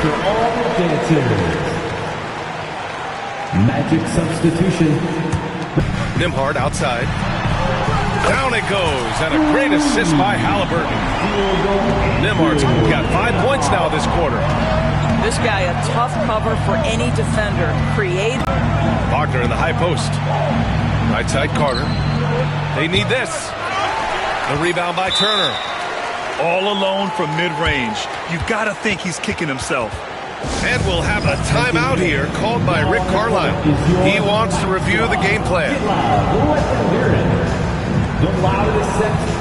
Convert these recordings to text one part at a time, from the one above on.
after all the dances. Magic substitution. Nembhard outside. Down it goes, and a great assist by Halliburton. Nembhard's got 5 points now this quarter. This guy a tough cover for any defender. Creative. Wagner in the high post. Right side Carter. They need this. The rebound by Turner. All alone from mid-range. You gotta think he's kicking himself. And we'll have a timeout here called by Rick Carlisle. He wants to review the game plan. The loudest section.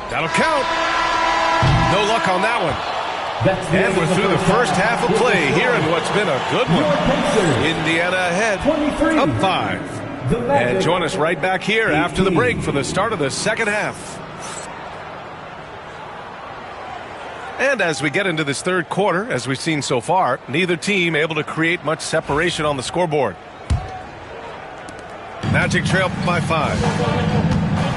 That'll count. No luck on that one. And we're through the first half of play here in what's been a good one. Indiana ahead, up 5. And join us right back here after the break for the start of the second half. And as we get into this third quarter, as we've seen so far, neither team able to create much separation on the scoreboard. Magic trail by 5.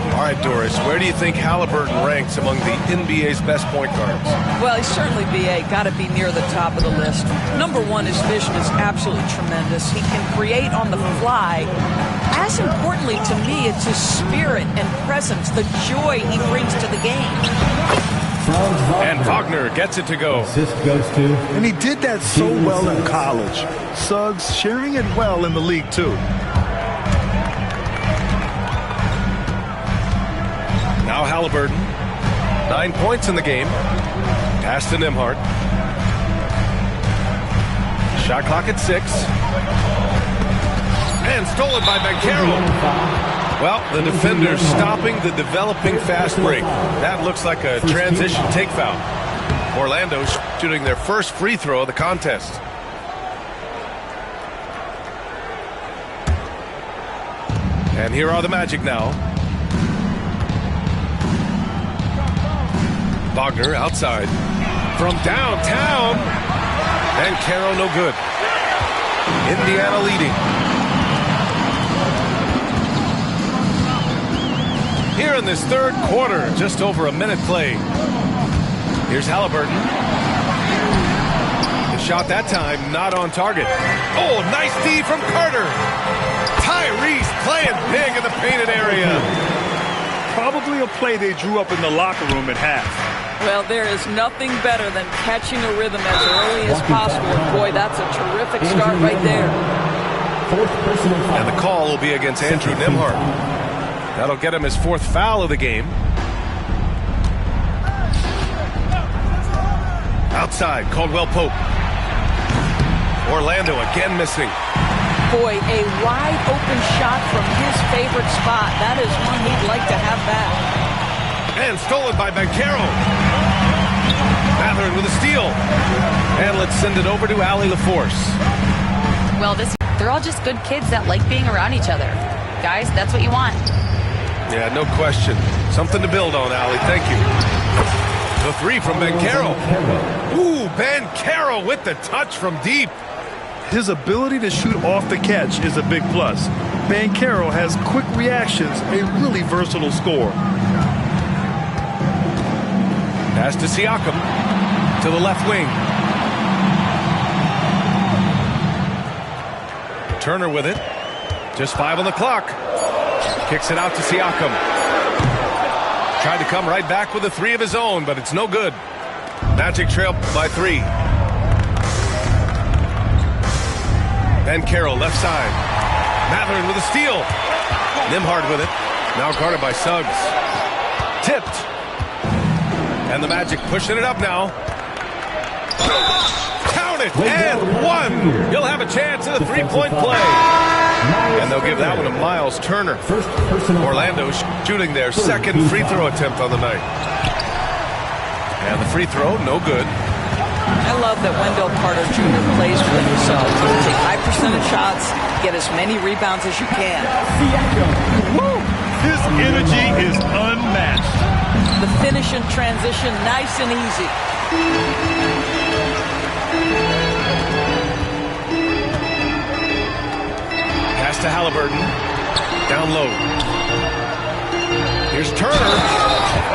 All right, Doris, where do you think Halliburton ranks among the NBA's best point guards? Well, he's certainly, B.A., got to be near the top of the list. Number one, his vision is absolutely tremendous. He can create on the fly. As importantly to me, it's his spirit and presence, the joy he brings to the game. And Wagner gets it to go. Assist goes to. And he did that so well in college. Suggs sharing it well in the league, too. Now Halliburton, 9 points in the game. Pass to Nembhard. Shot clock at 6. And stolen by Banchero. Well, the defender stopping the developing fast break. That looks like a transition take foul. Orlando shooting their first free throw of the contest. And here are the Magic now. Wagner outside from downtown, and Banchero no good. Indiana leading. Here in this third quarter, just over a minute played. Here's Halliburton. The shot that time not on target. Oh, nice D from Carter. Tyrese playing big in the painted area. Probably a play they drew up in the locker room at half. Well, there is nothing better than catching a rhythm as early as possible. And boy, that's a terrific start right there. And the call will be against Andrew Nembhard. That'll get him his 4th foul of the game. Outside, Caldwell Pope. Orlando again missing. Boy, a wide open shot from his favorite spot. That is one he'd like to have back. And stolen by Banchero. Mathurin with a steal. And let's send it over to Allie LaForce. Well, they're all just good kids that like being around each other. Guys, that's what you want. Yeah, no question. Something to build on, Allie. Thank you. The 3 from Banchero. Ooh, Banchero with the touch from deep. His ability to shoot off the catch is a big plus. Banchero has quick reactions, a really versatile scorer. Pass to Siakam, to the left wing. Turner with it. Just 5 on the clock. Kicks it out to Siakam. Tried to come right back with a three of his own, but it's no good. Magic trail by 3. Ben Carroll, left side. Mathurin with a steal. Nembhard with it. Now guarded by Suggs. Tipped. And the Magic pushing it up now. Count it, and 1. He'll have a chance at a three-point play. And they'll give that one to Miles Turner. Orlando shooting their second free throw attempt on the night. And the free throw, no good. I love that Wendell Carter Jr. plays with himself. Take high percentage shots, get as many rebounds as you can. His energy is unmatched. The finish and transition, nice and easy. Pass to Halliburton. Down low. Here's Turner.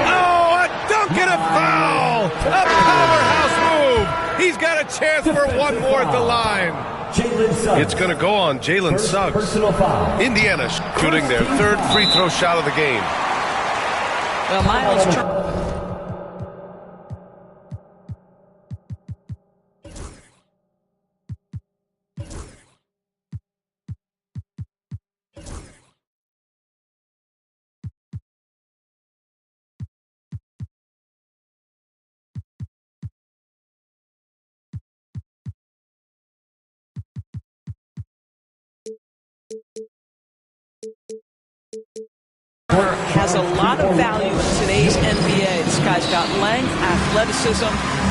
Oh, a dunk and a foul! A powerhouse move! He's got a chance for one more at the line. It's going to go on Jalen Suggs. Indiana shooting their third free throw shot of the game. Well, Miles Turner. Has a lot of value in today's NBA. This guy's got length, athleticism,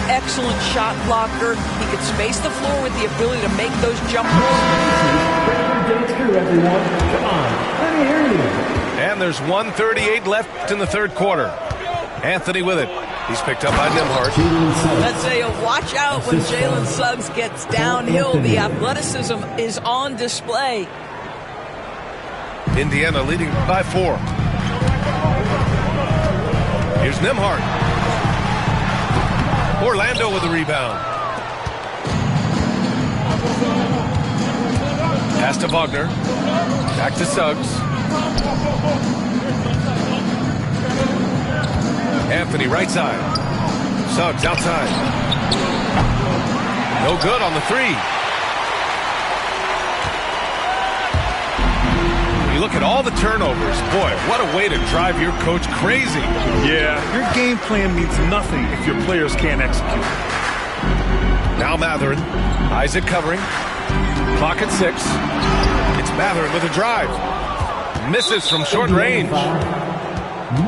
excellent shot blocker. He can space the floor with the ability to make those jumpers. And there's 1:38 left in the third quarter. Anthony with it. He's picked up by Nembhard. Let's say watch out when Jalen Suggs gets downhill. The athleticism is on display. Indiana leading by 4. Here's Nembhard. Orlando with the rebound. Pass to Wagner. Back to Suggs. Anthony right side. Suggs outside. No good on the 3. Look at all the turnovers. Boy, what a way to drive your coach crazy. Yeah, your game plan means nothing if your players can't execute. Now Mathurin. Isaac covering. Clock at 6. It's Mathurin with a drive. Misses from short range.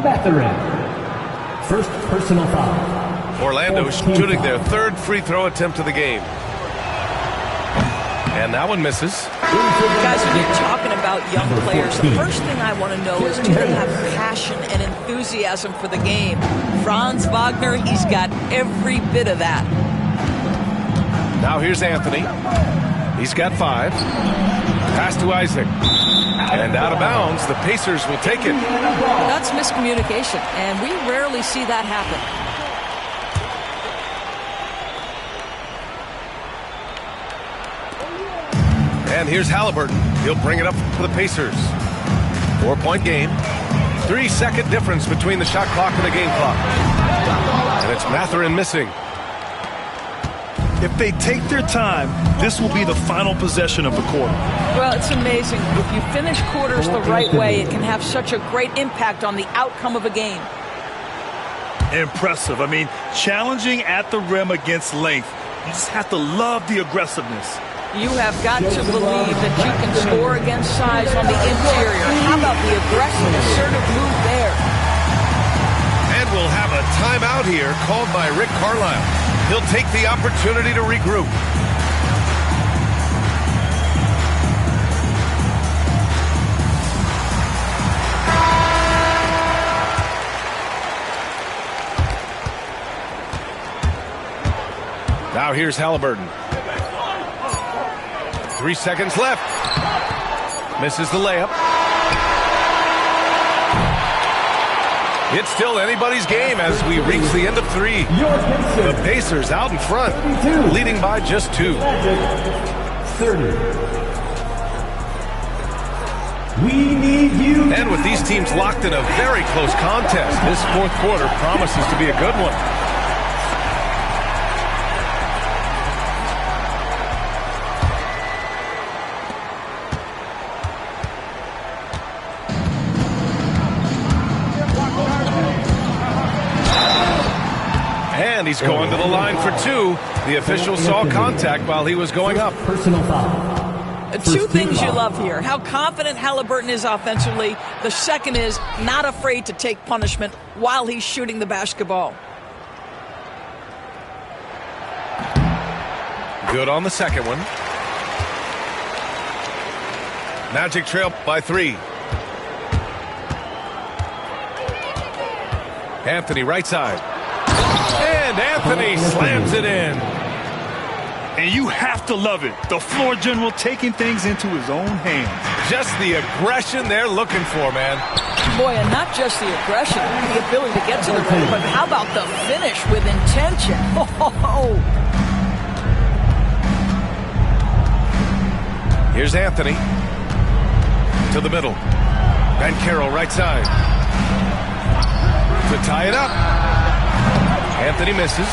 Mathurin. First personal foul. Orlando shooting their third free throw attempt of the game. And that one misses. Guys, when you're talking about young players, the first thing I want to know is, do they have passion and enthusiasm for the game? Franz Wagner, he's got every bit of that. Now here's Anthony. He's got 5. Pass to Isaac. And out of bounds, the Pacers will take it. That's miscommunication, and we rarely see that happen. And here's Halliburton. He'll bring it up for the Pacers. 4-point game. 3-second difference between the shot clock and the game clock. And it's Mathurin missing. If they take their time, this will be the final possession of the quarter. Well, it's amazing. If you finish quarters the right way, it can have such a great impact on the outcome of a game. Impressive. I mean, challenging at the rim against length. You just have to love the aggressiveness. You have got to believe that you can score against size on the interior. How about the aggressive, assertive move there? And we'll have a timeout here called by Rick Carlisle. He'll take the opportunity to regroup. Now here's Halliburton. 3 seconds left. Misses the layup. It's still anybody's game as we reach the end of 3. The Pacers out in front, leading by just 2. 30. We need you. And with these teams locked in a very close contest, this fourth quarter promises to be a good one. And he's going to the line for two. The official saw contact while he was going up. Personal foul. Two things you love here. How confident Haliburton is offensively. The second is not afraid to take punishment while he's shooting the basketball. Good on the second one. Magic trail by 3. Anthony right side. And Anthony slams it in. And you have to love it. The floor general taking things into his own hands. Just the aggression they're looking for, man. Boy, and not just the aggression, the ability to get to the rim, but how about the finish with intention? Oh. Here's Anthony. To the middle. Banchero right side. To tie it up. Anthony misses.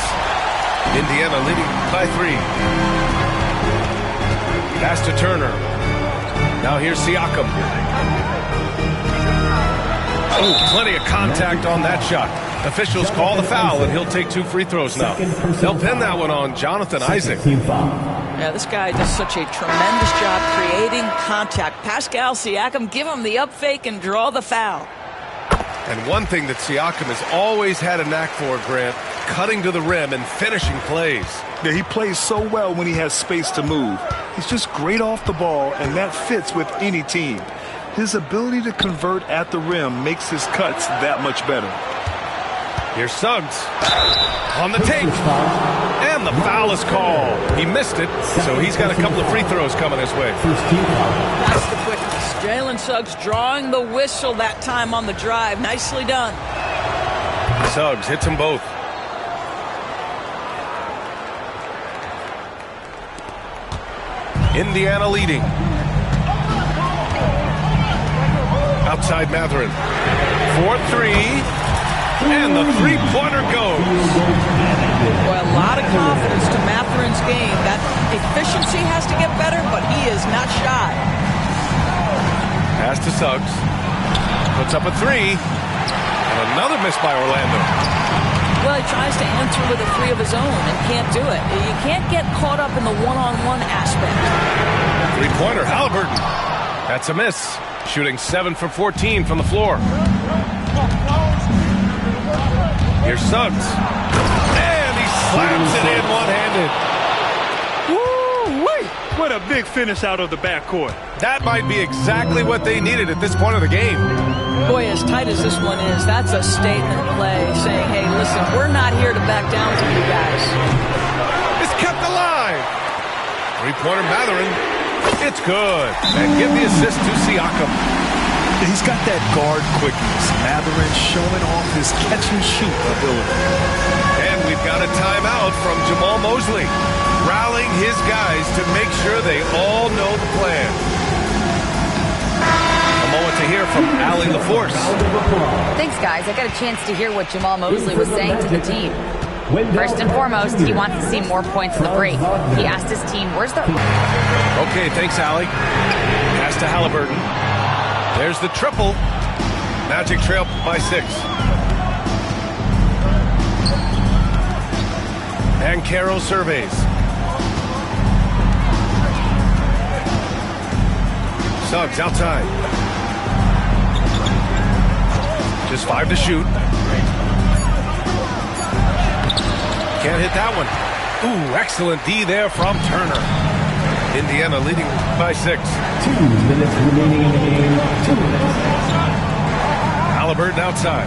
Indiana leading by 3. Pass to Turner. Now here's Siakam. Oh, plenty of contact on that shot. Officials call the foul, and he'll take 2 free throws now. They'll pin that one on Jonathan Isaac. Yeah, this guy does such a tremendous job creating contact. Pascal Siakam, give him the up fake and draw the foul. And one thing that Siakam has always had a knack for, Grant, cutting to the rim and finishing plays. Yeah, he plays so well when he has space to move. He's just great off the ball, and that fits with any team. His ability to convert at the rim makes his cuts that much better. Here's Suggs on the take. And the foul is called. He missed it, so he's got a couple of free throws coming his way. That's the quickness. Jalen Suggs drawing the whistle that time on the drive. Nicely done. Suggs hits them both. Indiana leading. Outside Mathurin. 4-3. And the three-pointer goes. Boy, a lot of confidence to Mathurin's game. That efficiency has to get better, but he is not shy. Pass to Suggs. Puts up a 3. And another miss by Orlando. Well, he tries to answer with a 3 of his own and can't do it. You can't get caught up in the one-on-one aspect. Three-pointer, Haliburton. That's a miss. Shooting 7 for 14 from the floor. Here's Suggs. And he slams it in one-handed. Woo-wee! What a big finish out of the backcourt. That might be exactly what they needed at this point of the game. Boy, as tight as this one is, that's a statement play saying, hey, listen, we're not here to back down to you guys. It's kept alive. Three-pointer Mathurin. It's good. And give the assist to Siakam. He's got that guard quickness. Mathurin showing off his catch-and-shoot ability. And we've got a timeout from Jamal Mosley, rallying his guys to make sure they all know the plan. A moment to hear from Allie LaForce. Thanks, guys. I got a chance to hear what Jamal Mosley was saying to the team. First and foremost, he wants to see more points in the break. He asked his team, where's the... Okay, thanks, Allie. Pass to Haliburton. There's the triple. Magic trail by 6. Banchero surveys. Suggs outside. Just 5 to shoot. Can't hit that one. Ooh, excellent D there from Turner. Indiana leading by 6. 2 minutes remaining in the game. 2 minutes. Haliburton outside.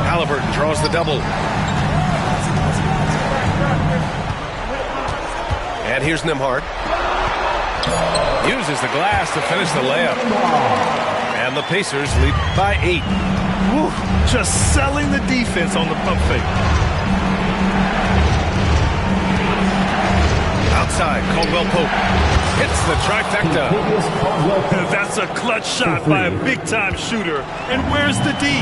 Haliburton draws the double. And here's Nembhard. Uses the glass to finish the layup. And the Pacers lead by 8. Woo, just selling the defense on the pump fake. Outside, Caldwell Pope. hits the trifecta. That's a clutch shot by a big-time shooter. And where's the D?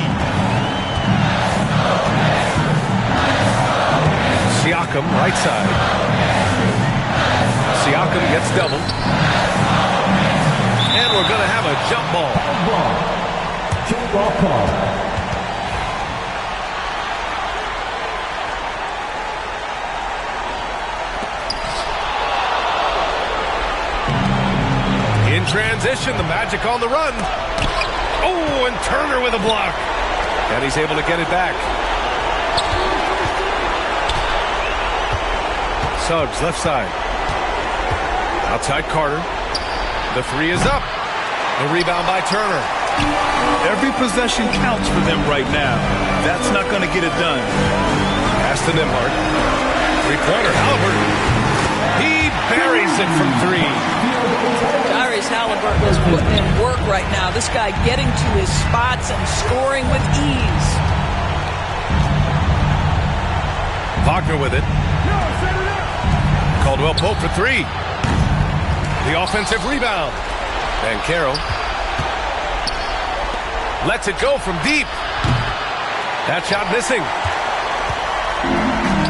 Siakam, right side. Siakam gets doubled. And we're going to have a jump ball. Jump ball call. In transition, the Magic on the run. Oh, and Turner with a block. And he's able to get it back. Suggs, left side. Outside Carter. The three is up. The rebound by Turner. Every possession counts for them right now. That's not going to get it done. Pass to Nembhard. Three-pointer, Halliburton. He buries it from three. Tyrese Halliburton is putting in work right now. This guy getting to his spots and scoring with ease. Wagner with it. Caldwell Pope for three. The offensive rebound. And Carroll lets it go from deep. That shot missing.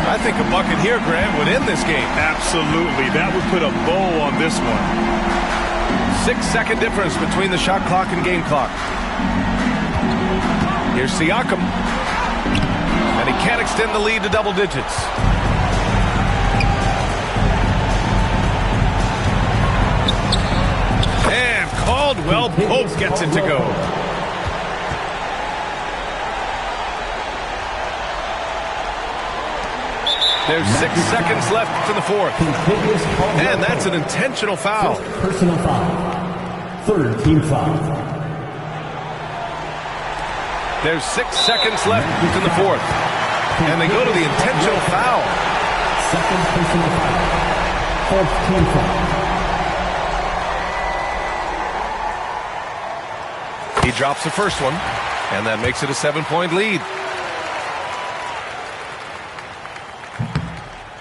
I think a bucket here, Graham, would end this game. Absolutely. That would put a bow on this one. 6-second difference between the shot clock and game clock. Here's Siakam. And he can't extend the lead to double digits. And Caldwell Pope gets it to go. There's 6 seconds left in the fourth. And that's an intentional foul. Personal foul. Third team foul. There's 6 seconds left in the fourth. And they go to the intentional foul. Second personal foul. Fourth team foul. He drops the first one, and that makes it a 7-point lead.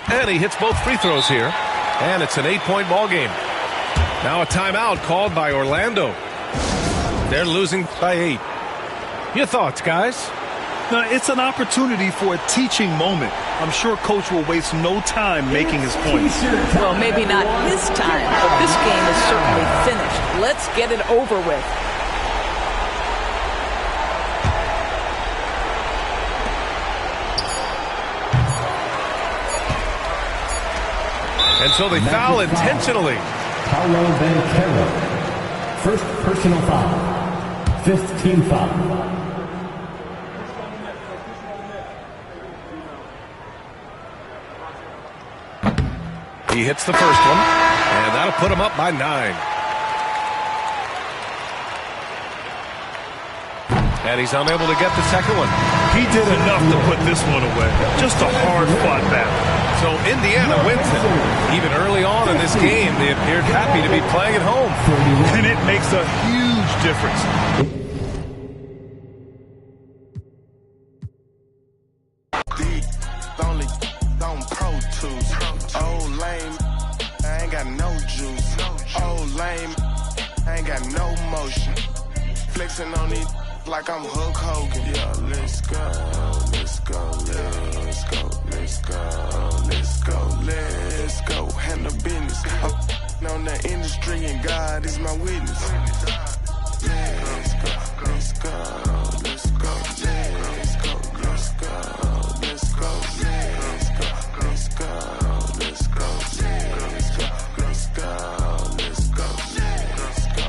And he hits both free throws here. And it's an 8-point ball game. Now a timeout called by Orlando. They're losing by 8. Your thoughts, guys? Now, it's an opportunity for a teaching moment. I'm sure Coach will waste no time making his points. Well, maybe not his time, but this game is certainly finished. Let's get it over with. And so they foul intentionally. Paolo Banchero. First personal foul. Fifth team foul. He hits the first one, and that'll put him up by 9. And he's unable to get the second one. He did enough to put this one away. Just a hard-fought battle. So Indiana wins it. Even early on in this game, they appeared happy to be playing at home. And it makes a huge difference. Oh, lame, I ain't got no juice. Oh, lame, I ain't got no motion. Flexing on it like I'm Hulk Hogan. Yeah, let's go, let's go, let's go, let's go, let's go, let's go. Handle business. I'm on the industry and God is my witness. Let's go, let's go, let's go, let's go, let's go, let's go, let's go, let's go, let's go, let's go, let's go, let's go, let's go.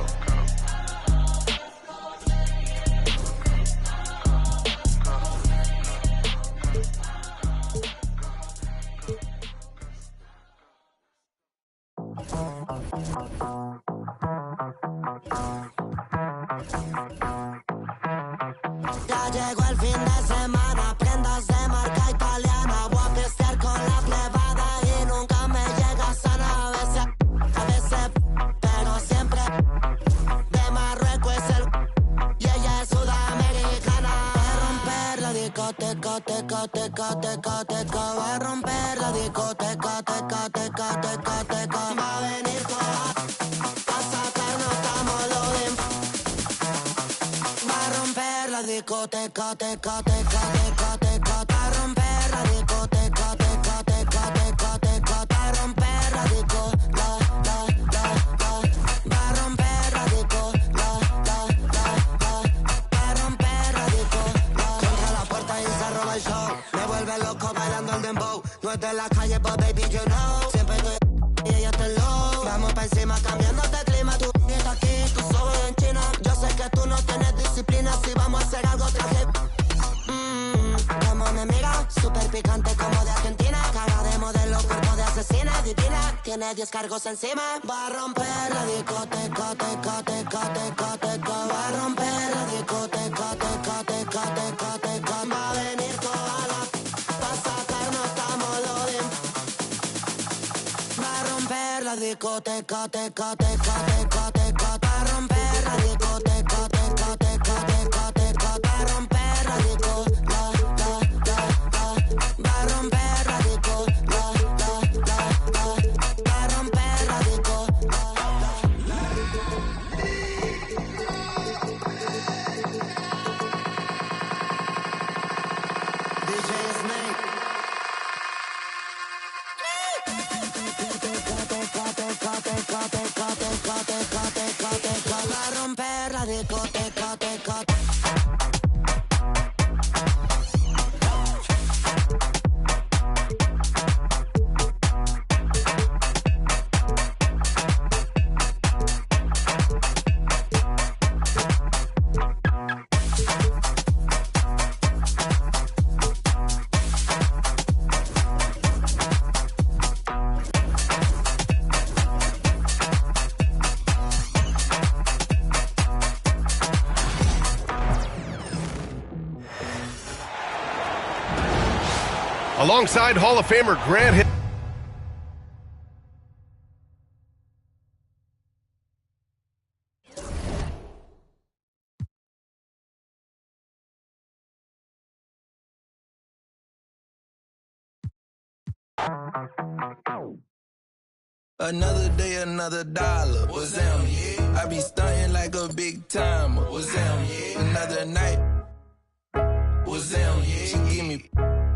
Ya llegó el fin de semana, prendas de marca italiana. Voy a pistear con la plebada y nunca me llega sana. A veces, pero siempre. De Marruecos es el y ella es sudamericana. Va a romper la discoteca, teca, teca, teca, teca. Va a romper la discoteca, teca, teca, teca, teca. Va a venir toda. la discoteca, teca, teca, teca, teca, pa' romper la discoteca, teca, teca, teca, teca, pa' romper la disco, pa' romper la disco, pa' romper la disco, contra la puerta y se roba el show, me vuelve loco bailando el dembow, no es de la calle, but baby you know, siempre estoy y ella está low, vamos pa' encima cambiándote clima, tú estás aquí, tú solo en China, yo sé que tú no tienes disciplina, si vamos a hacer algo traje, como me mira, super picante como de Argentina, cara de modelo, cuerpo de asesina, divina, tiene 10 cargos encima, va a romper la discoteca, teca, teca, teca, teca, va a romper la discoteca, teca, teca, teca, teca, va a venir toda la pa' sacarnos estamos loading, va a romper la discoteca, teca, teca, teca, teca, va a romper la discoteca, teca, teca, teca, teca, va a romper la disco, va a romper la disco, va a romper la disco. DJ Snake. Va a romper la discoteca, teca. Alongside Hall of Famer Grant Hill. Another day, another dollar. What's them? Yeah. I be stunting like a big timer. What's them? Yeah. Another night. What's them? Yeah.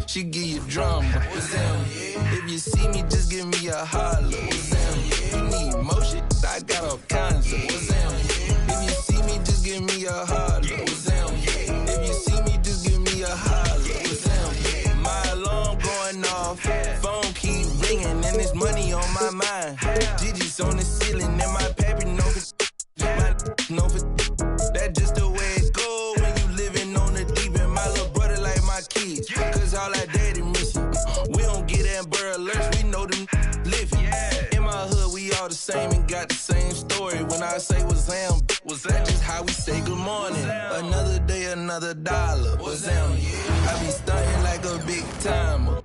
She give you drama. What's them? Yeah. If you see me, just give me a holler. What's them? Yeah. You need motion, I got all kinds of. What's them? Yeah. If you see me, just give me a holler. What's them? Yeah. If you see me, just give me a holler. What's them? Yeah. My alarm going off, phone keep ringing, and there's money on my mind. Digits on the ceiling, and my pappy know that's just the way it go when you living on the deep end. My little brother like my kids, cause all our daddy missing. We don't get Amber Alerts, we know them living. In my hood, we all the same and got the same story. When I say what's them, was that just how we say good morning? Another day, another dollar. What's them? I be stunting like a big timer.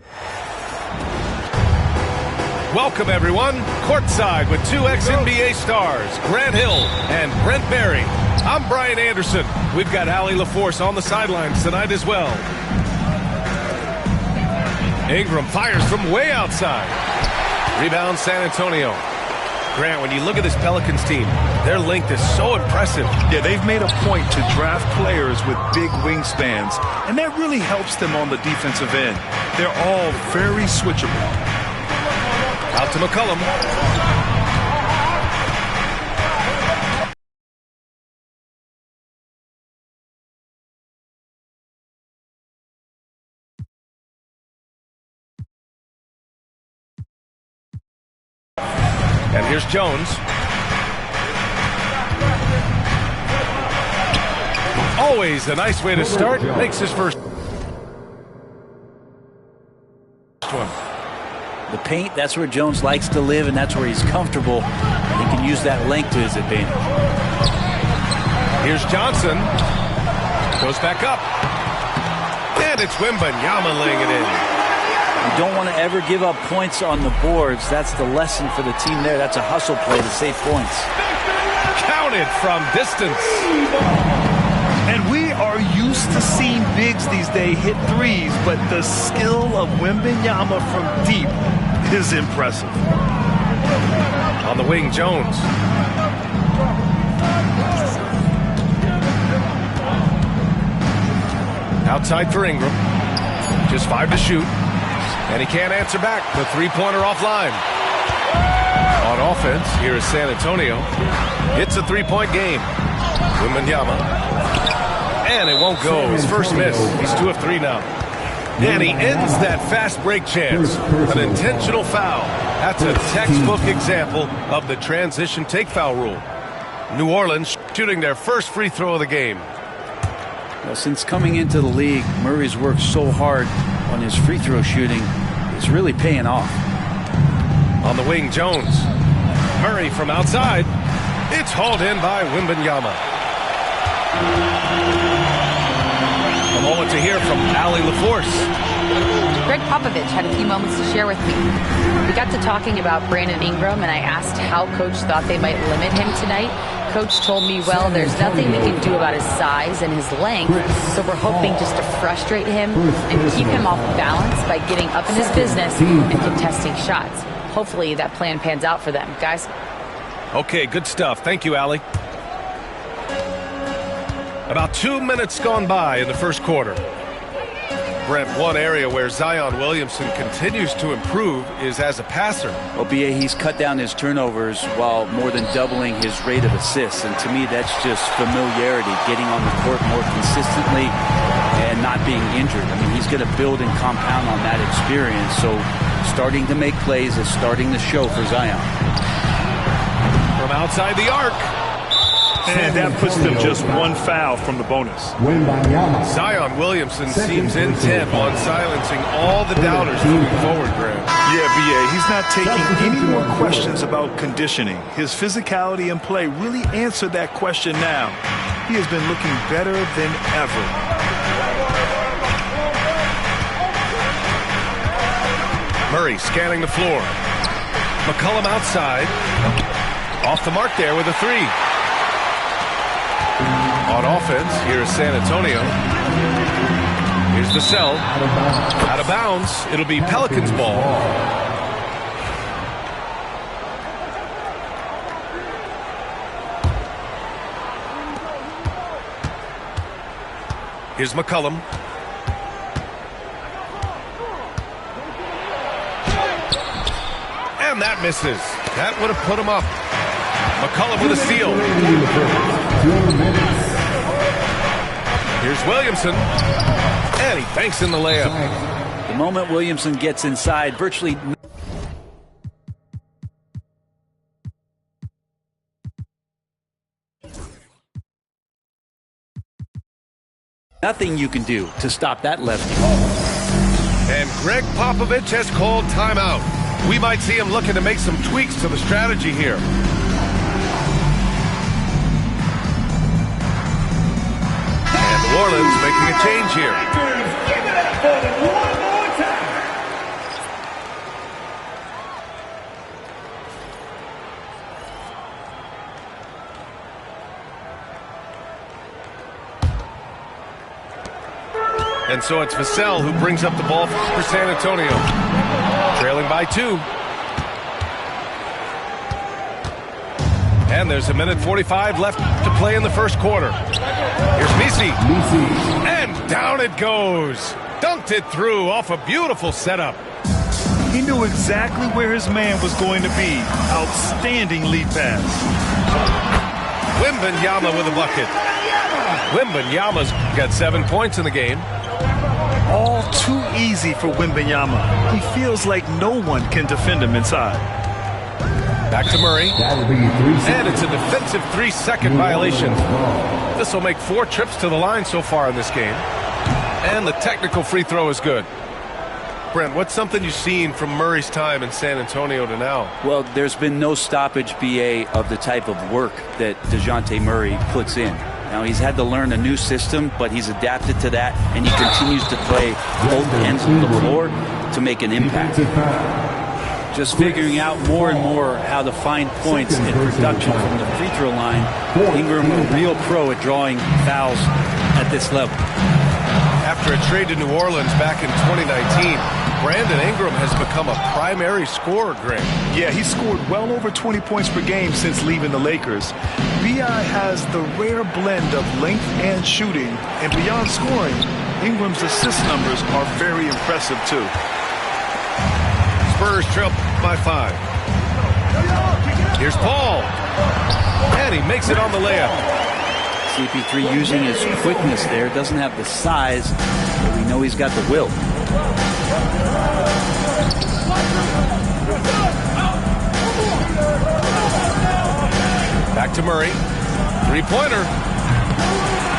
Welcome, everyone. Courtside with two ex-NBA stars, Grant Hill and Brent Barry. I'm Brian Anderson. We've got Allie LaForce on the sidelines tonight as well. Ingram fires from way outside. Rebound San Antonio. Grant, when you look at this Pelicans team, their length is so impressive. Yeah, they've made a point to draft players with big wingspans, and that really helps them on the defensive end. They're all very switchable. Out to McCollum. And here's Jones. Always a nice way to start. Makes his first one. The paint, that's where Jones likes to live, and that's where he's comfortable. He can use that length to his advantage. Here's Johnson. Goes back up. And it's Wembanyama laying it in. You don't want to ever give up points on the boards. That's the lesson for the team there. That's a hustle play to save points. Counted from distance. And we are used to seeing bigs these days hit threes, but the skill of Wembanyama from deep is impressive. On the wing, Jones. Outside for Ingram. Just 5 to shoot. And he can't answer back. The three-pointer offline. On offense, here is San Antonio. It's a three-point game. Wembanyama. And it won't go. His first miss. He's 2 of 3 now. And he ends that fast break chance. An intentional foul. That's a textbook example of the transition take foul rule. New Orleans shooting their first free throw of the game. Well, since coming into the league, Murray's worked so hard on his free throw shooting. It's really paying off. On the wing, Jones. Murray from outside. It's hauled in by Wembanyama. A moment to hear from Allie LaForce. Greg Popovich had a few moments to share with me. We got to talking about Brandon Ingram, and I asked how Coach thought they might limit him tonight. Coach told me, well, there's nothing we can do about his size and his length, so we're hoping just to frustrate him and keep him off balance by getting up in his business and contesting shots. Hopefully that plan pans out for them, guys. Okay, good stuff. Thank you, Allie. About 2 minutes gone by in the first quarter. Brent, one area where Zion Williamson continues to improve is as a passer. Well, B.A., he's cut down his turnovers while more than doubling his rate of assists. And to me, that's just familiarity, getting on the court more consistently and not being injured. I mean, he's going to build and compound on that experience. So starting to make plays is starting to show for Zion. From outside the arc. And that puts them just one foul from the bonus. Zion Williamson seems intent on silencing all the doubters moving forward, Graham. Yeah, B.A., he's not taking any more questions about conditioning. His physicality and play really answered that question now. He has been looking better than ever. Murray scanning the floor. McCollum outside. Off the mark there with a 3. On offense, here is San Antonio. Here's the cell. Out of bounds. It'll be Pelicans ball. Here's McCollum. And that misses. That would have put him up. McCollum with a steal. Here's Williamson. And he banks in the layup. The moment Williamson gets inside, virtually nothing you can do to stop that lefty. And Greg Popovich has called timeout. We might see him looking to make some tweaks to the strategy here. And New Orleans making a change here. And so it's Vassell who brings up the ball for San Antonio. Trailing by 2. And there's 1:45 left to play in the first quarter. Here's Messi. And down it goes. Dunked it through off a beautiful setup. He knew exactly where his man was going to be. Outstanding lead pass. Wembanyama with a bucket. Wembanyama's got 7 points in the game. All too easy for Wembanyama. He feels like no one can defend him inside. Back to Murray. And it's a defensive 3-second violation. This will make 4 trips to the line so far in this game. And the technical free throw is good. Brent, what's something you've seen from Murray's time in San Antonio to now? Well, there's been no stoppage, BA, of the type of work that DeJounte Murray puts in. Now, he's had to learn a new system, but he's adapted to that, and he continues to play both ends of the floor to make an impact. Just figuring out more and more how to find points and production from the free throw line. Ingram, a real pro at drawing fouls at this level. After a trade to New Orleans back in 2019, Brandon Ingram has become a primary scorer, Greg. Yeah, he scored well over 20 points per game since leaving the Lakers. B.I. has the rare blend of length and shooting, and beyond scoring, Ingram's assist numbers are very impressive too. Spurs trail by 5. Here's Paul. And he makes it on the layup. CP3 using his quickness there. Doesn't have the size, but we know he's got the will. Back to Murray. Three-pointer.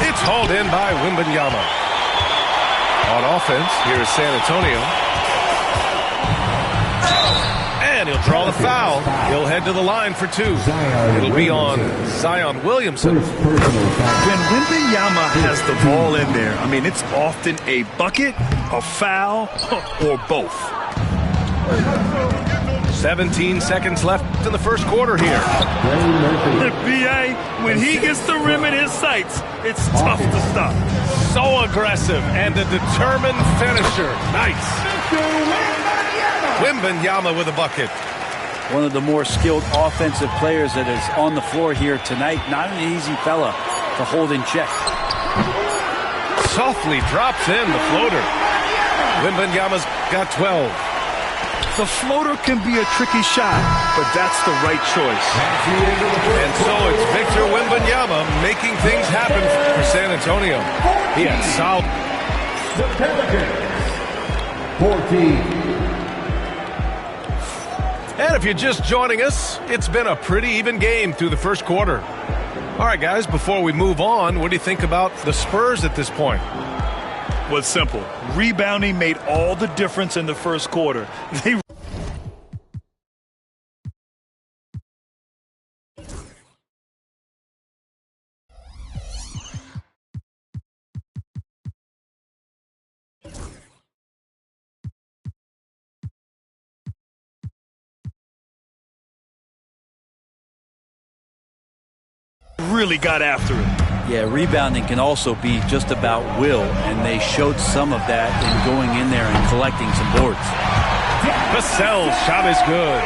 It's hauled in by Wembanyama. On offense, here's San Antonio. And he'll draw the foul. He'll head to the line for 2. It'll be on Zion Williamson. When Wembanyama has the ball in there, I mean, it's often a bucket, a foul, or both. 17 seconds left in the first quarter here. B.A., when he gets the rim in his sights, it's tough to stop. So aggressive and a determined finisher. Nice. Wembanyama with a bucket. One of the more skilled offensive players that is on the floor here tonight. Not an easy fella to hold in check. Softly drops in the floater. Wembanyama's got 12. The floater can be a tricky shot, but that's the right choice. And so it's Victor Wembanyama making things happen for San Antonio. He had solid. The Pelicans, 14. And if you're just joining us, it's been a pretty even game through the first quarter. All right, guys, before we move on, what do you think about the Spurs at this point? Well, it's simple. Rebounding made all the difference in the first quarter. They really got after it. Yeah, rebounding can also be just about will, and they showed some of that in going in there and collecting some boards. Vassell's shot is good.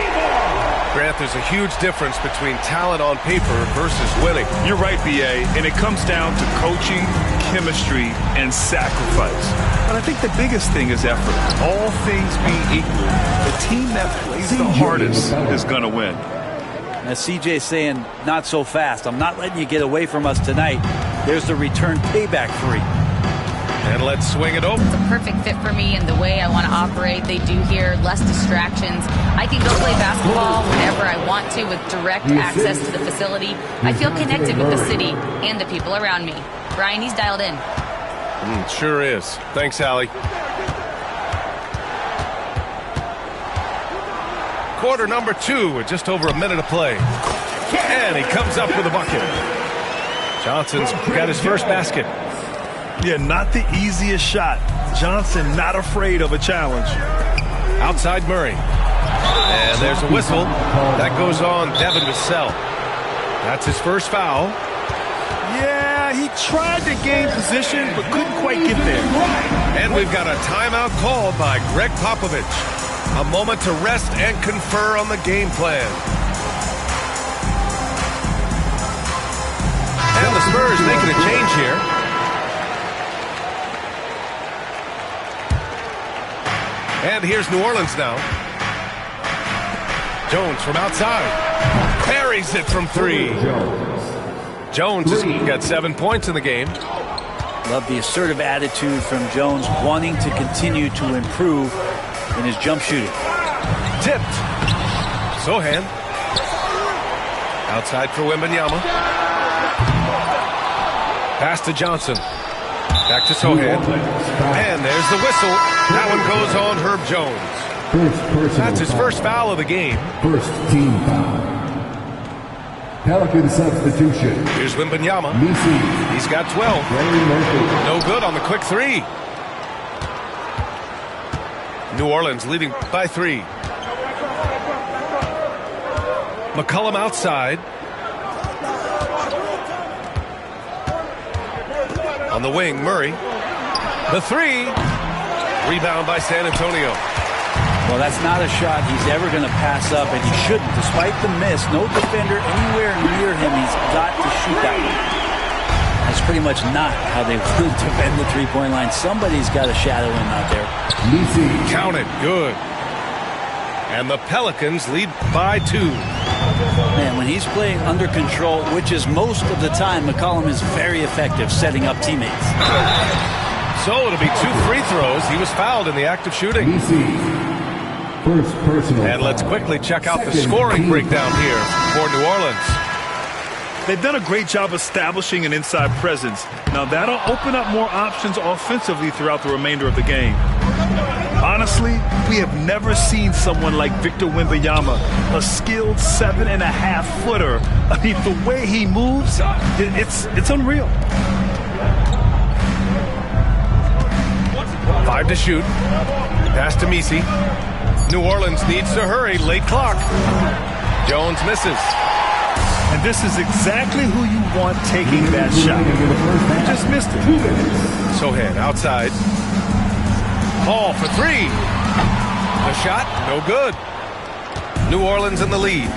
Grant, there's a huge difference between talent on paper versus winning. You're right, B.A., and it comes down to coaching, chemistry, and sacrifice. But I think the biggest thing is effort. All things being equal, the team that plays the hardest is going to win. As CJ's saying, not so fast. I'm not letting you get away from us tonight. There's the return payback 3. And let's swing it over. It's a perfect fit for me and the way I want to operate. They do here, less distractions. I can go play basketball whenever I want to with direct access to the facility. I feel connected with the city and the people around me. Brian, he's dialed in. Sure is. Thanks, Allie. Quarter number 2 with just over a minute to play. And he comes up with a bucket. Johnson's got his first basket. Yeah, not the easiest shot. Johnson not afraid of a challenge. Outside Murray. And there's a whistle. That goes on Devin Vassell. That's his first foul. Yeah, he tried to gain position but couldn't quite get there. And we've got a timeout called by Greg Popovich. A moment to rest and confer on the game plan. And the Spurs making a change here. And here's New Orleans now. Jones from outside. Parries it from 3. Jones has got 7 points in the game. Love the assertive attitude from Jones, wanting to continue to improve in his jump shooting. Tipped. Sohan. Outside for Wembanyama. Pass to Johnson. Back to Sohan. And there's the whistle. That one goes on Herb Jones. That's his first foul of the game. First team foul. Pelican substitution. Here's Wembanyama. Nisi. He's got 12. No good on the quick 3. New Orleans leading by 3. McCollum outside. On the wing, Murray. The 3. Rebound by San Antonio. Well, that's not a shot he's ever going to pass up, and he shouldn't. Despite the miss, no defender anywhere near him. He's got to shoot that one. That's pretty much not how they would defend the three-point line. Somebody's got to shadow him out there. Count it. Good. And the Pelicans lead by 2. Man, when he's playing under control, which is most of the time, McCollum is very effective setting up teammates. So it'll be 2 free throws. He was fouled in the act of shooting. First personal. And let's quickly check out the scoring breakdown here for New Orleans. They've done a great job establishing an inside presence. Now that'll open up more options offensively throughout the remainder of the game. Honestly, we have never seen someone like Victor Wembanyama, a skilled 7.5-footer. I mean, the way he moves, it's unreal. 5 to shoot. Pass to Messi. New Orleans needs to hurry. Late clock. Jones misses. And this is exactly who you want taking that shot. He just missed it. Sohan outside. Paul for 3. The shot, no good. New Orleans in the lead.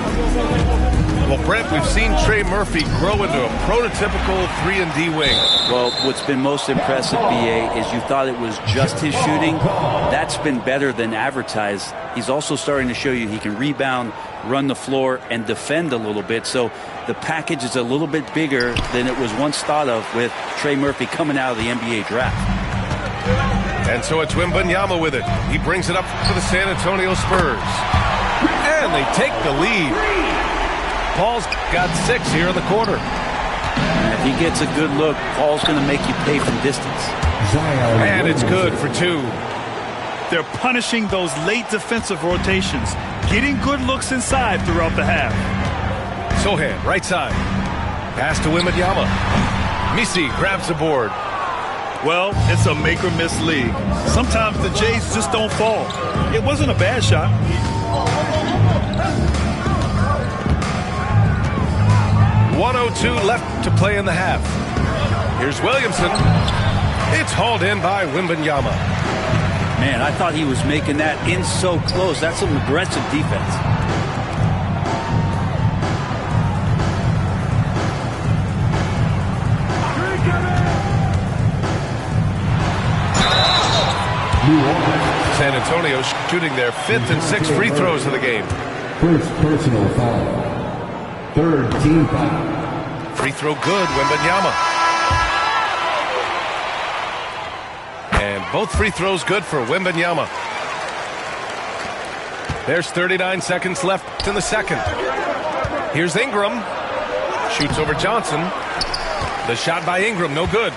Well, Brent, we've seen Trey Murphy grow into a prototypical 3-and-D wing. Well, what's been most impressive, BA, is you thought it was just his shooting. That's been better than advertised. He's also starting to show you he can rebound, run the floor, and defend a little bit. So the package is a little bit bigger than it was once thought of with Trey Murphy coming out of the NBA draft. And so it's Wembanyama with it. He brings it up for the San Antonio Spurs. And they take the lead. Paul's got 6 here in the quarter. And if he gets a good look, Paul's going to make you pay from distance. And it's good for 2. They're punishing those late defensive rotations, getting good looks inside throughout the half. Sohan, right side. Pass to Wembanyama. Messi grabs the board. Well, it's a make-or-miss league. Sometimes the Jays just don't fall. It wasn't a bad shot. .102 left to play in the half. Here's Williamson. It's hauled in by Wembanyama. Man, I thought he was making that in so close. That's some aggressive defense. San Antonio shooting their 5th and 6th free throws of the game. First personal foul. 3rd team foul. Free throw good, Wembanyama. And both free throws good for Wembanyama. There's 39 seconds left in the second. Here's Ingram. Shoots over Johnson. The shot by Ingram, no good.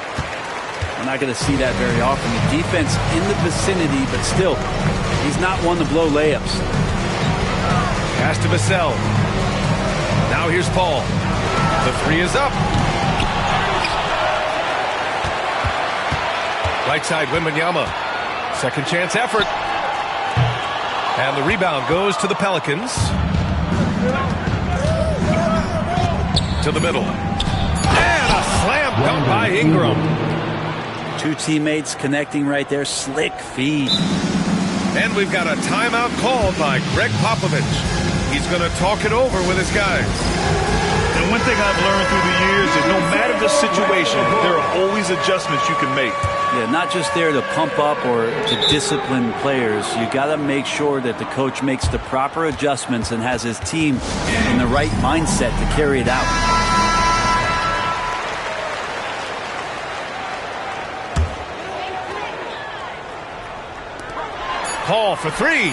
We're not going to see that very often. The defense in the vicinity, but still, he's not one to blow layups. Pass to Vassell. Now here's Paul. The 3 is up. Right side, Wembanyama. Second chance effort. And the rebound goes to the Pelicans. To the middle. And a slam dunk by Ingram. 2 teammates connecting right there. Slick feed. And we've got a timeout called by Greg Popovich. He's going to talk it over with his guys. And one thing I've learned through the years is no matter the situation, there are always adjustments you can make. Yeah, not just there to pump up or to discipline players. You got to make sure that the coach makes the proper adjustments and has his team in the right mindset to carry it out. Paul for 3.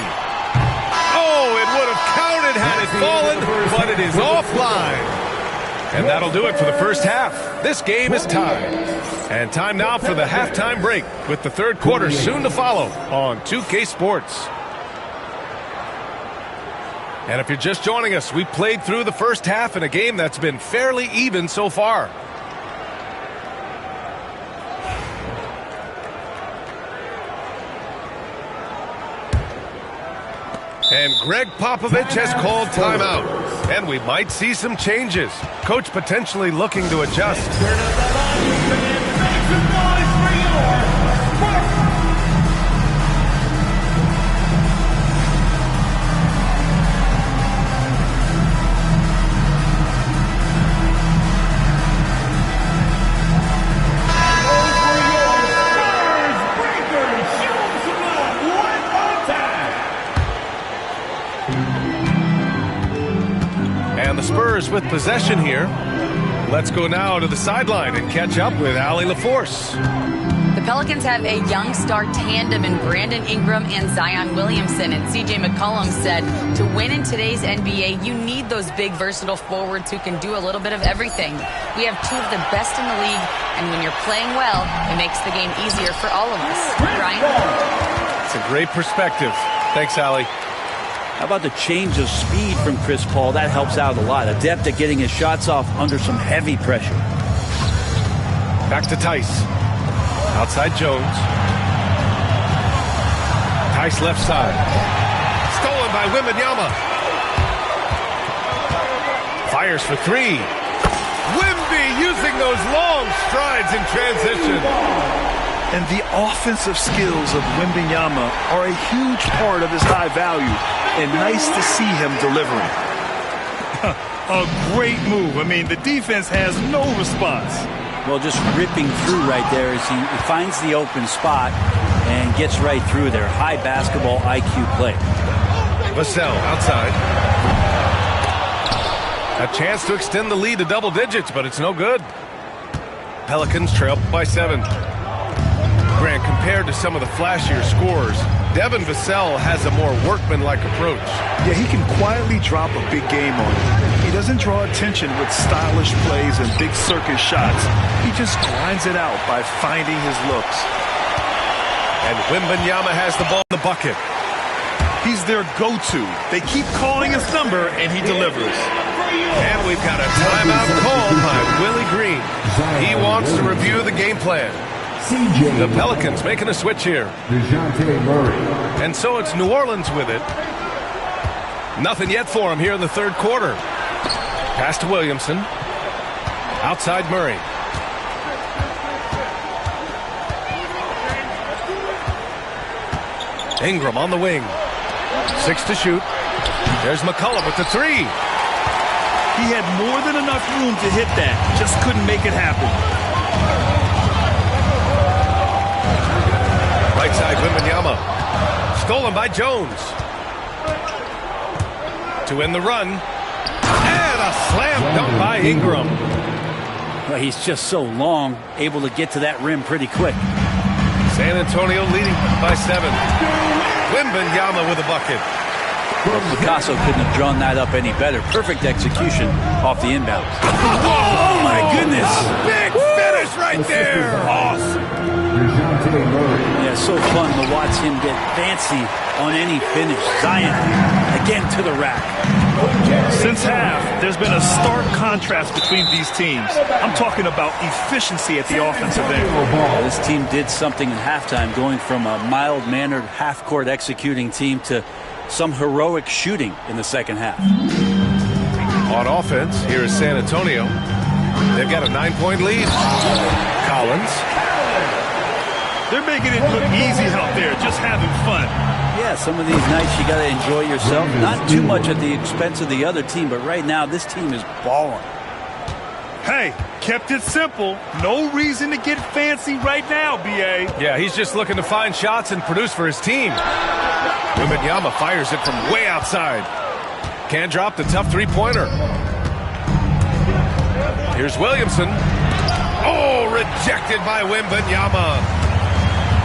Oh, it would have counted had it fallen, but it is offline. And that'll do it for the first half. This game is tied. And time now for the halftime break with the third quarter soon to follow on 2K Sports. And if you're just joining us, we played through the first half in a game that's been fairly even so far. And Greg Popovich has called timeout. And we might see some changes. Coach potentially looking to adjust. with possession here. Let's go now to the sideline and catch up with Allie LaForce. The Pelicans have a young star tandem in Brandon Ingram and Zion Williamson. And C.J. McCollum said to win in today's NBA, you need those big, versatile forwards who can do a little bit of everything. We have two of the best in the league, and when you're playing well, it makes the game easier for all of us. Ryan? It's a great perspective. Thanks, Allie. How about the change of speed from Chris Paul? That helps out a lot. Adept at getting his shots off under some heavy pressure. Back to Tice. Outside Jones. Tice left side. Stolen by Wembanyama. Fires for three. Wemby using those long strides in transition. And the offensive skills of Wembanyama are a huge part of his high value. And nice to see him delivering. A great move. I mean, the defense has no response. Well, just ripping through right there as he finds the open spot and gets right through there. High basketball IQ play. Vassell outside. A chance to extend the lead to double digits, but it's no good. Pelicans trail by 7. Grant, compared to some of the flashier scores, Devin Vassell has a more workmanlike approach. Yeah, he can quietly drop a big game on you. He doesn't draw attention with stylish plays and big circus shots. He just grinds it out by finding his looks. And Wembanyama has the ball in the bucket. He's their go-to. They keep calling his number, and he delivers. And we've got a timeout called by Willie Green. He wants to review the game plan. The Pelicans making a switch here. DeJounte Murray. And so it's New Orleans with it. Nothing yet for him here in the third quarter. Pass to Williamson. Outside Murray. Ingram on the wing. 6 to shoot. There's McCollum with the 3. He had more than enough room to hit that. Just couldn't make it happen. Right side, Wembanyama. Stolen by Jones. To end the run. And a slam dunk by Ingram. Well, he's just so long, able to get to that rim pretty quick. San Antonio leading by 7. Wembanyama with a bucket. Well, Picasso couldn't have drawn that up any better. Perfect execution off the inbounds. Oh, my goodness. Big finish right there. Awesome. Yeah, so fun to watch him get fancy on any finish. Zion again to the rack. Since half, there's been a stark contrast between these teams. I'm talking about efficiency at the offensive end. This team did something in halftime, going from a mild-mannered half-court executing team to some heroic shooting in the second half. On offense, here is San Antonio. They've got a 9-point lead. Collins. They're making it look easy out there, just having fun. Yeah, some of these nights you got to enjoy yourself. Not too much at the expense of the other team, but right now this team is balling. Hey, kept it simple. No reason to get fancy right now, B.A. Yeah, he's just looking to find shots and produce for his team. Wembanyama fires it from way outside. Can't drop the tough three-pointer. Here's Williamson. Oh, rejected by Wembanyama.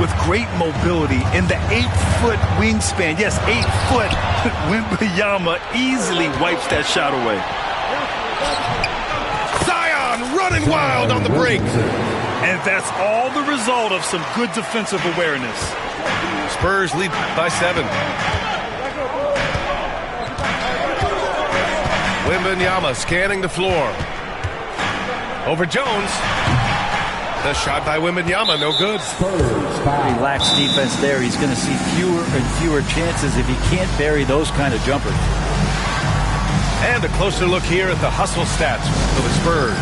With great mobility in the 8-foot wingspan. Yes, 8 foot. Wembanyama easily wipes that shot away. Zion running wild on the break. And that's all the result of some good defensive awareness. Spurs lead by 7. Wembanyama scanning the floor. Over Jones. The shot by Wembanyama, no good. Relaxed defense there. He's going to see fewer and fewer chances if he can't bury those kind of jumpers. And a closer look here at the hustle stats for the Spurs.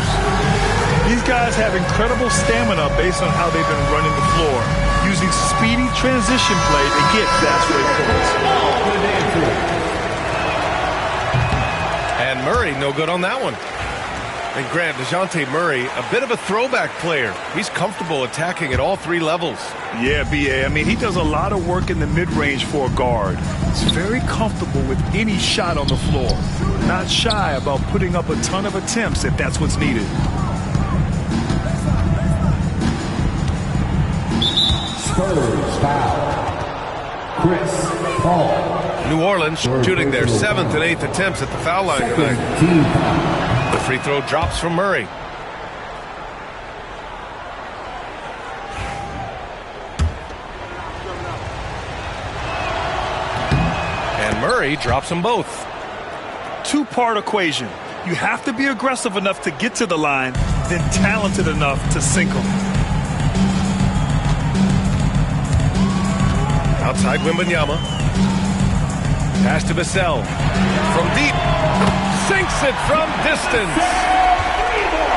These guys have incredible stamina based on how they've been running the floor, using speedy transition play to get fast break points. And Murray, no good on that one. And Grant, DeJounte Murray, a bit of a throwback player. He's comfortable attacking at all three levels. Yeah, B.A. I mean, he does a lot of work in the mid-range for a guard. He's very comfortable with any shot on the floor. Not shy about putting up a ton of attempts if that's what's needed. Spurs foul. Chris Paul. New Orleans shooting their 7th and 8th attempts at the foul line tonight. The free throw drops from Murray. And Murray drops them both. Two-part equation. You have to be aggressive enough to get to the line, then talented enough to sink them. Outside Wembanyama. Pass to Vassell. From deep. Sinks it from distance.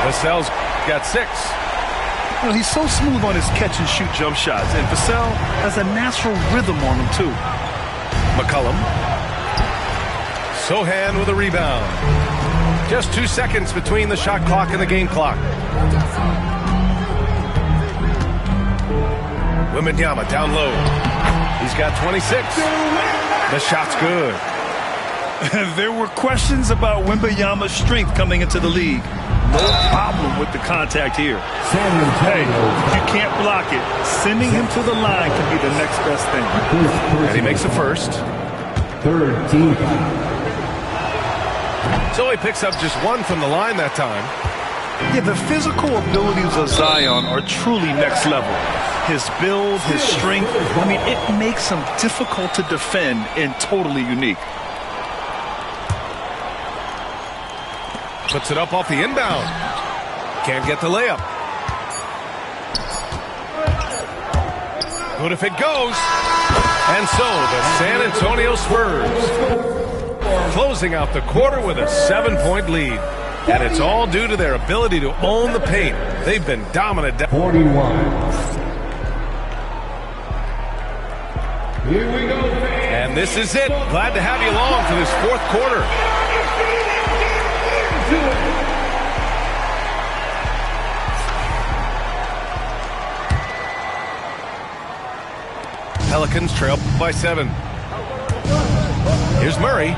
Vassell's got 6. You know, he's so smooth on his catch-and-shoot jump shots, and Vassell has a natural rhythm on him, too. McCollum. Sohan with a rebound. Just 2 seconds between the shot clock and the game clock. Wembanyama down low. He's got 26. The shot's good. There were questions about Wembanyama's strength coming into the league. No problem with the contact here. Hey, if you can't block it, sending him to the line can be the next best thing. And he makes the first. Third team. So he picks up just 1 from the line that time. Yeah, the physical abilities of Zion are truly next level. His build, his strength, I mean, it makes him difficult to defend and totally unique. Puts it up off the inbound. Can't get the layup. Good if it goes. And so the San Antonio Spurs closing out the quarter with a 7-point lead. And it's all due to their ability to own the paint. They've been dominant. 41. Here we go, fans. And this is it. Glad to have you along for this 4th quarter. Pelicans trail by 7. Here's Murray.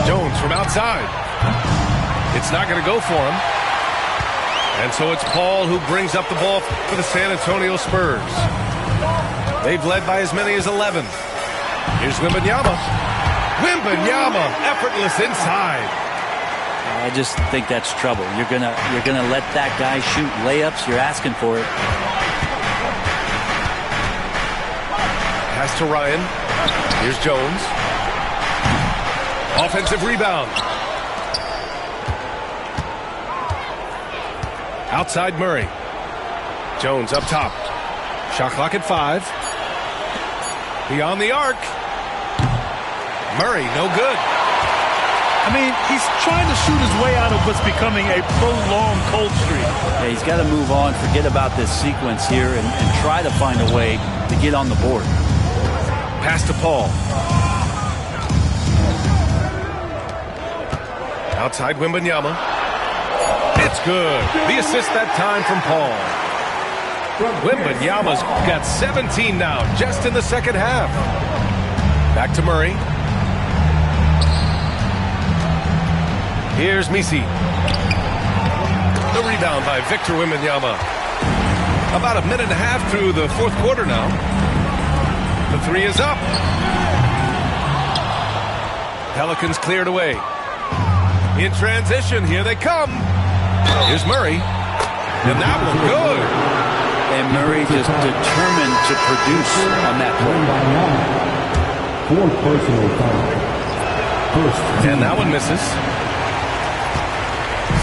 Jones from outside. It's not going to go for him. And so it's Paul who brings up the ball for the San Antonio Spurs. They've led by as many as 11. Here's Wembanyama. Wembanyama, effortless inside. I just think that's trouble. You're gonna let that guy shoot layups. You're asking for it. Pass to Ryan. Here's Jones. Offensive rebound. Outside Murray. Jones up top. Shot clock at 5. Beyond the arc. Murray, no good. I mean, he's trying to shoot his way out of what's becoming a prolonged cold streak. Yeah, he's got to move on, forget about this sequence here, and try to find a way to get on the board. Pass to Paul. Outside Wembanyama. It's good. The assist that time from Paul. Wembanyama's got 17 now, just in the second half. Back to Murray. Here's Misi. The rebound by Victor Wembanyama. About a minute and a half through the 4th quarter now. The 3 is up. Pelicans cleared away. In transition, here they come. Here's Murray. And that one good. And Murray just determined to produce on that play. 4 personal fouls. And that one misses.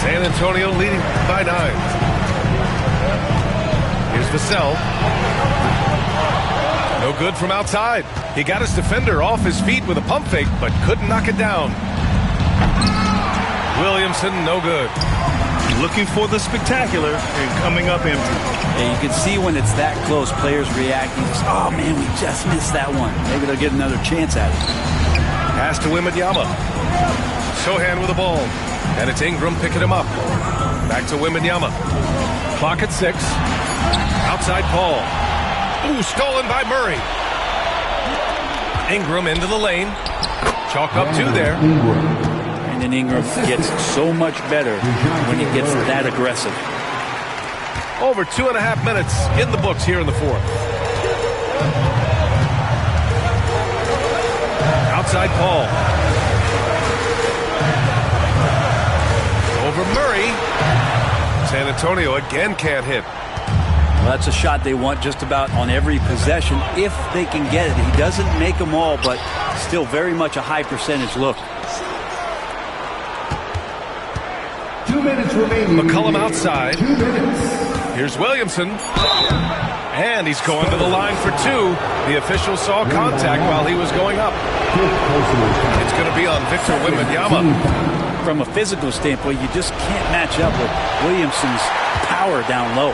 San Antonio leading by 9. Here's Vassell. No good from outside. He got his defender off his feet with a pump fake, but couldn't knock it down. Williamson, no good. Looking for the spectacular and coming up empty. Yeah, you can see when it's that close, players reacting. Oh, man, we just missed that one. Maybe they'll get another chance at it. Pass to Wembanyama. Sohan with the ball. And it's Ingram picking him up. Back to Wembanyama. Clock at 6. Outside Paul. Ooh, stolen by Murray. Ingram into the lane. Chalk up 2 there. And Ingram gets so much better when he gets that aggressive. Over 2.5 minutes in the books here in the 4th. Outside Paul. Over Murray. San Antonio again can't hit. Well, that's a shot they want just about on every possession if they can get it. He doesn't make them all, but still very much a high percentage look. 2 minutes remaining. McCollum outside. 2 minutes. Here's Williamson. And he's going to the line for 2. The official saw contact while he was going up. It's going to be on Victor Wembanyama. From a physical standpoint, you just can't match up with Williamson's power down low.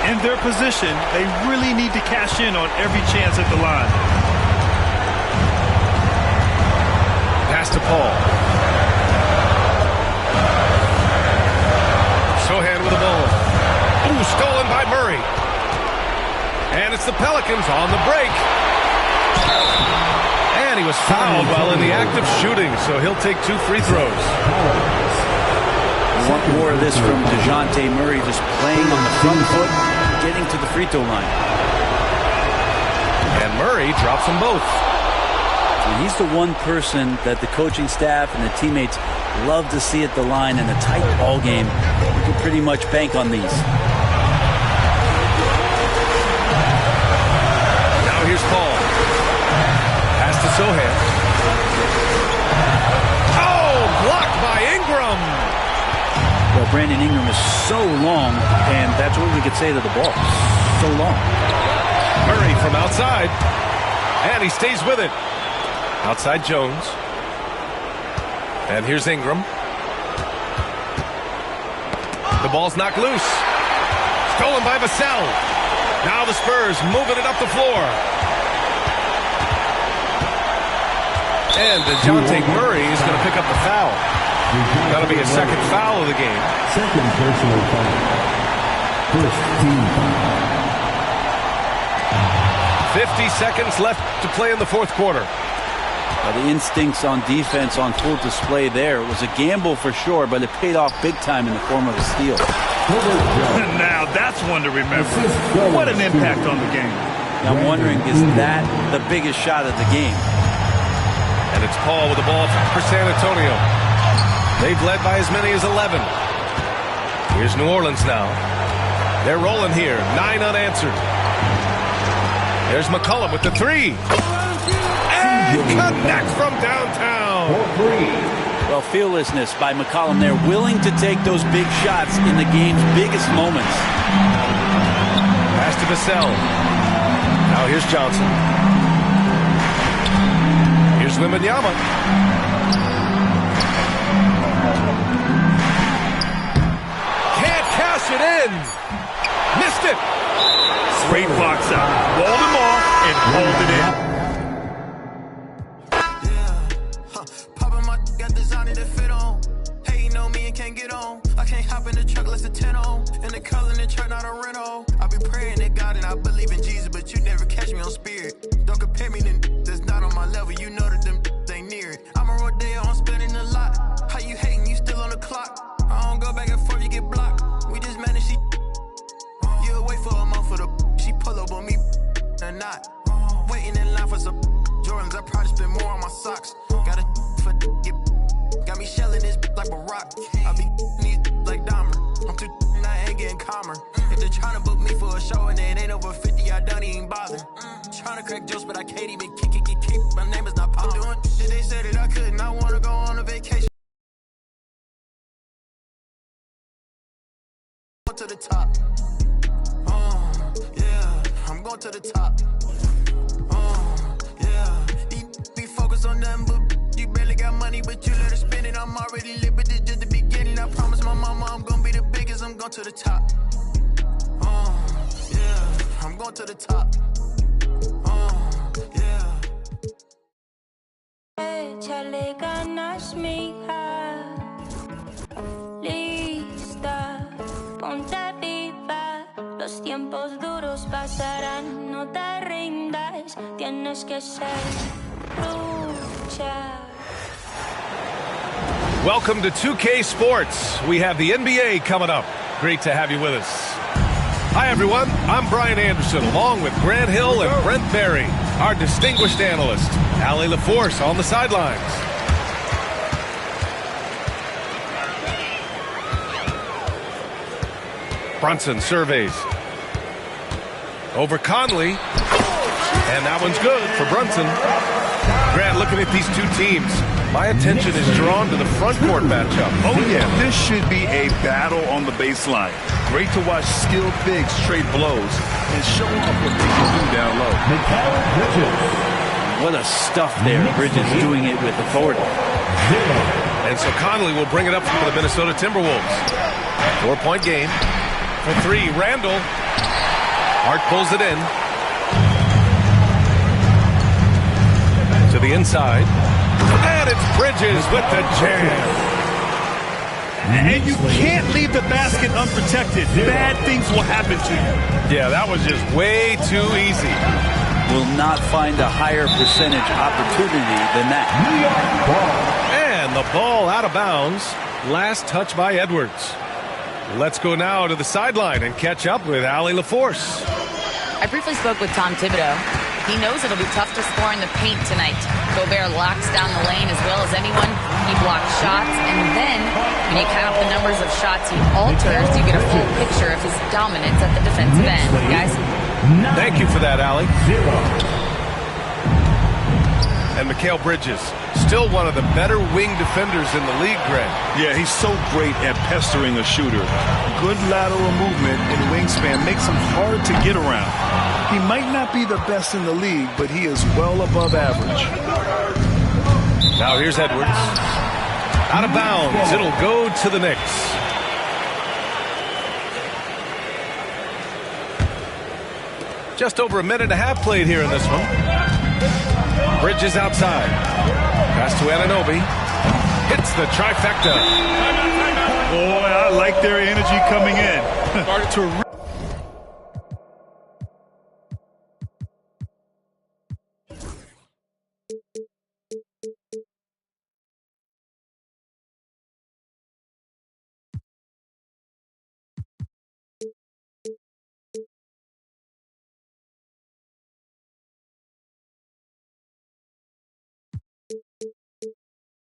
In their position, they really need to cash in on every chance at the line. Pass to Paul. Sohan with the ball. Ooh, stolen by Murray. And it's the Pelicans on the break. And he was fouled while in the act of shooting, so he'll take 2 free throws. We want more of this from DeJounte Murray, just playing on the front foot, getting to the free throw line. And Murray drops them both. And he's the one person that the coaching staff and the teammates love to see at the line in a tight ball game. You can pretty much bank on these. Now here's Paul. Pass to Sohan. Oh, blocked by Ingram. Well, Brandon Ingram is so long, and that's what we could say to the ball. So long. Murray from outside. And he stays with it. Outside Jones. And here's Ingram. The ball's knocked loose. Stolen by Vassell. Now the Spurs moving it up the floor. And DeJounte Murray is going to pick up the foul. That'll be a second foul of the game. Second personal foul. First team foul. 50 seconds left to play in the 4th quarter. The instincts on defense on full display there. It was a gamble for sure, but it paid off big time in the form of a steal. Now that's one to remember. What an impact on the game. I'm wondering, is that the biggest shot of the game? And it's Paul with the ball for San Antonio. They've led by as many as 11. Here's New Orleans now. They're rolling here. 9 unanswered. There's McCollum with the 3. And connects from downtown. Well, fearlessness by McCollum there, willing to take those big shots in the game's biggest moments. Pass to Vassell. Now here's Johnson. Here's Wembanyama. Can't cash it in. Missed it. Great box out. Walled him off and hold it in. To the top. Yeah, I'm going to the top. Yeah, be focused on them, but you barely got money, but you let her spend it. I'm already lit, but it's just the beginning. I promise my mama I'm gonna be the biggest. I'm going to the top. Yeah, I'm going to the top. Yeah. échale ganas, mija. Lista, ponte viva. Los tiempos duros pasarán, no te rindas. Tienes que ser lucha. Welcome to 2K Sports. We have the NBA coming up. Great to have you with us. Hi, everyone. I'm Brian Anderson, along with Grant Hill and Brent Barry, our distinguished analyst. Allie LaForce on the sidelines. Brunson surveys. Over Conley. And that one's good for Brunson. Grant, looking at these two teams, my attention is drawn to the front court matchup. Oh, yeah. This should be a battle on the baseline. Great to watch skilled bigs trade blows and show off what they can do down low. What a stuff there. Bridges doing it with authority. And so Conley will bring it up for the Minnesota Timberwolves. 4-point game. For three, Randall. Hart pulls it in. To the inside. And it's Bridges with the jam. And you can't leave the basket unprotected. Bad things will happen to you. Yeah, that was just way too easy. Will not find a higher percentage opportunity than that. And the ball out of bounds. Last touch by Edwards. Let's go now to the sideline and catch up with Allie LaForce. I briefly spoke with Tom Thibodeau. He knows it'll be tough to score in the paint tonight. Gobert locks down the lane as well as anyone. He blocks shots, and then when you count up the numbers of shots he alters, you get a full picture of his dominance at the defensive end. Guys? Thank you for that, Allie. And Mikal Bridges, still one of the better wing defenders in the league, Grant. Yeah, he's so great at pestering a shooter. Good lateral movement and wingspan makes him hard to get around. He might not be the best in the league, but he is well above average. Now here's Edwards. Out of bounds. It'll go to the Knicks. Just over a minute and a half played here in this one. Bridges outside. Pass to Anunoby. Hits the trifecta. Boy, I like their energy coming in.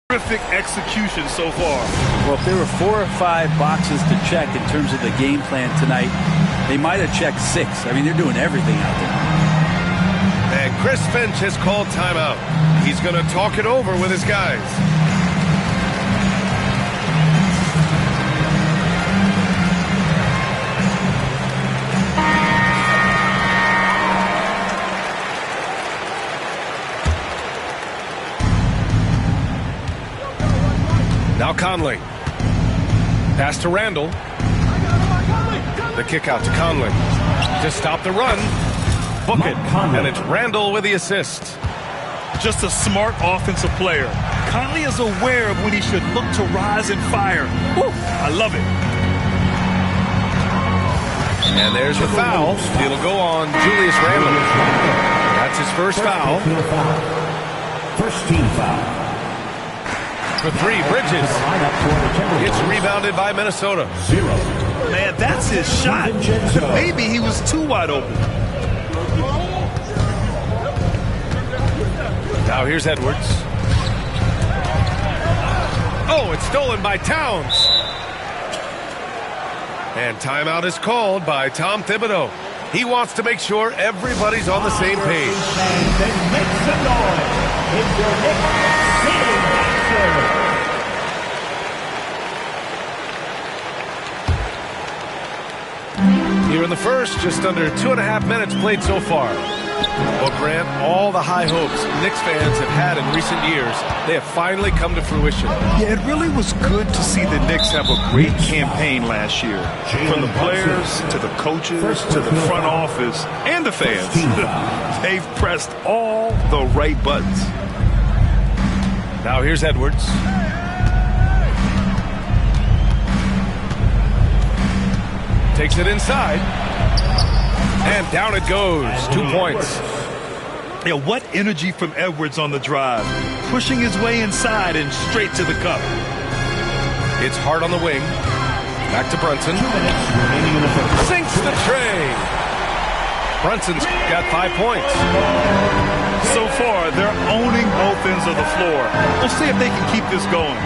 Terrific execution so far. Well, if there were 4 or 5 boxes to check in terms of the game plan tonight, they might have checked 6. I mean, they're doing everything out there. And Chris Finch has called timeout. He's going to talk it over with his guys. Now Conley. Pass to Randall. The kick out to Conley. To stop the run. Book it. And it's Randall with the assist. Just a smart offensive player. Conley is aware of when he should look to rise and fire. Woo, I love it. And there's the foul. It'll go on Julius Randle. That's his first foul. First team foul. For three, Bridges. It's rebounded by Minnesota. Man, that's his shot. Maybe he was too wide open. Now here's Edwards. Oh, it's stolen by Towns. And timeout is called by Tom Thibodeau. He wants to make sure everybody's on the same page. Make some noise. It's your Knicks singing master. Here in the first, just under 2.5 minutes played so far. Well, Grant, all the high hopes Knicks fans have had in recent years, they have finally come to fruition. Yeah, it really was good to see the Knicks have a great campaign last year. From the players to the coaches to the front office and the fans. They've pressed all the right buttons. Now here's Edwards. Takes it inside. And down it goes. 2 points. Yeah, what energy from Edwards on the drive. Pushing his way inside and straight to the cup. It's hard on the wing. Back to Brunson. Sinks the tray. Brunson's got 5 points. So far, they're owning both ends of the floor. We'll see if they can keep this going.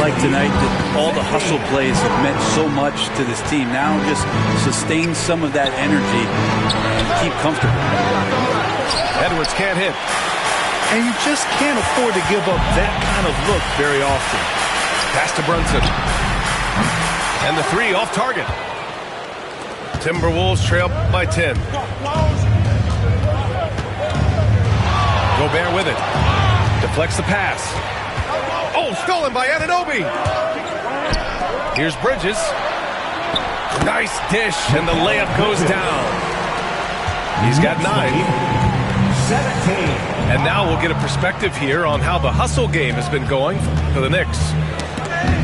Like tonight, all the hustle plays have meant so much to this team. Now just sustain some of that energy and keep comfortable. Edwards can't hit. And you just can't afford to give up that kind of look very often. Pass to Brunson. And the three off target. Timberwolves trail by 10. Gobert with it. Deflects the pass. Oh, stolen by Anunoby. Here's Bridges. Nice dish, and the layup goes down. He's got 9. 17. And now we'll get a perspective here on how the hustle game has been going for the Knicks.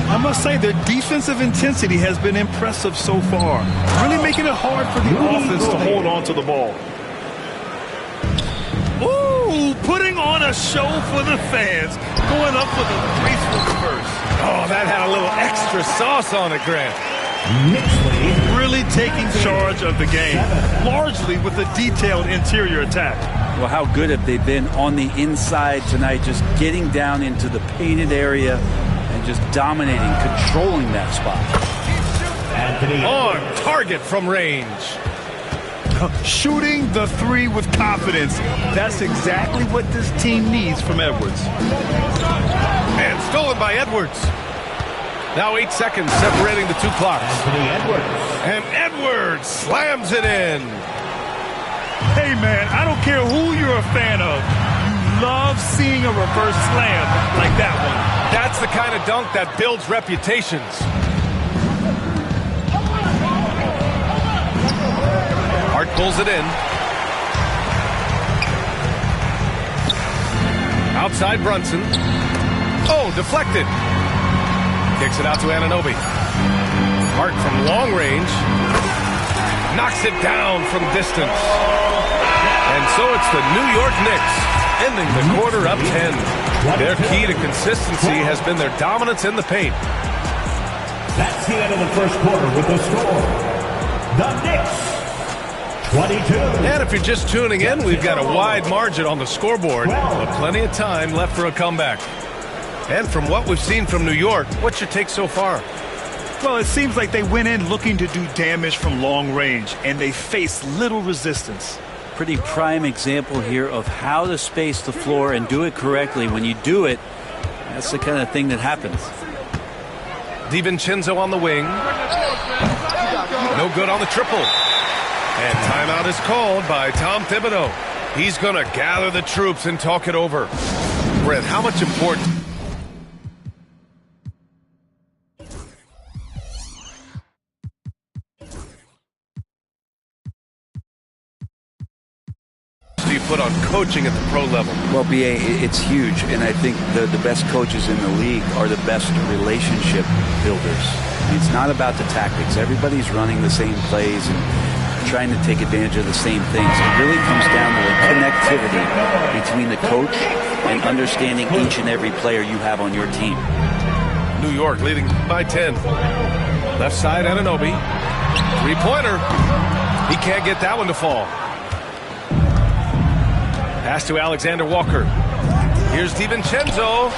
I must say their defensive intensity has been impressive so far. Really making it hard for the offense to hold on to the ball. Ooh, putting on a show for the fans. Going up with a graceful reverse. Oh, that had a little extra sauce on it, Grant. Really taking charge of the game, largely with a detailed interior attack. Well, how good have they been on the inside tonight, just getting down into the painted area and just dominating, controlling that spot. On target from range. Shooting the three with confidence. That's exactly what this team needs from Edwards. And stolen by Edwards. Now 8 seconds separating the two clocks. And Edwards slams it in. Hey, man, I don't care who you're a fan of. You love seeing a reverse slam like that one. That's the kind of dunk that builds reputations. Hart pulls it in. Outside Brunson. Oh, deflected. Kicks it out to Anunoby. Hart from long range. Knocks it down from distance. And so it's the New York Knicks ending the quarter up 10. Their key to consistency has been their dominance in the paint. That's the end of the first quarter with the score. The Knicks, 22. And if you're just tuning in, we've got a wide margin on the scoreboard, but plenty of time left for a comeback. And from what we've seen from New York, what's your take so far? Well, it seems like they went in looking to do damage from long range, and they faced little resistance. Pretty prime example here of how to space the floor and do it correctly. When you do it, that's the kind of thing that happens. DiVincenzo on the wing. No good on the triple. And timeout is called by Tom Thibodeau. He's going to gather the troops and talk it over. Brent, how much importance do you put on coaching at the pro level? Well, B.A., it's huge, and I think the best coaches in the league are the best relationship builders. It's not about the tactics. Everybody's running the same plays and trying to take advantage of the same things. It really comes down to the connectivity between the coach and understanding each and every player you have on your team. New York leading by 10. Left side, Anunoby. Three-pointer. He can't get that one to fall. Pass to Alexander Walker. Here's DiVincenzo.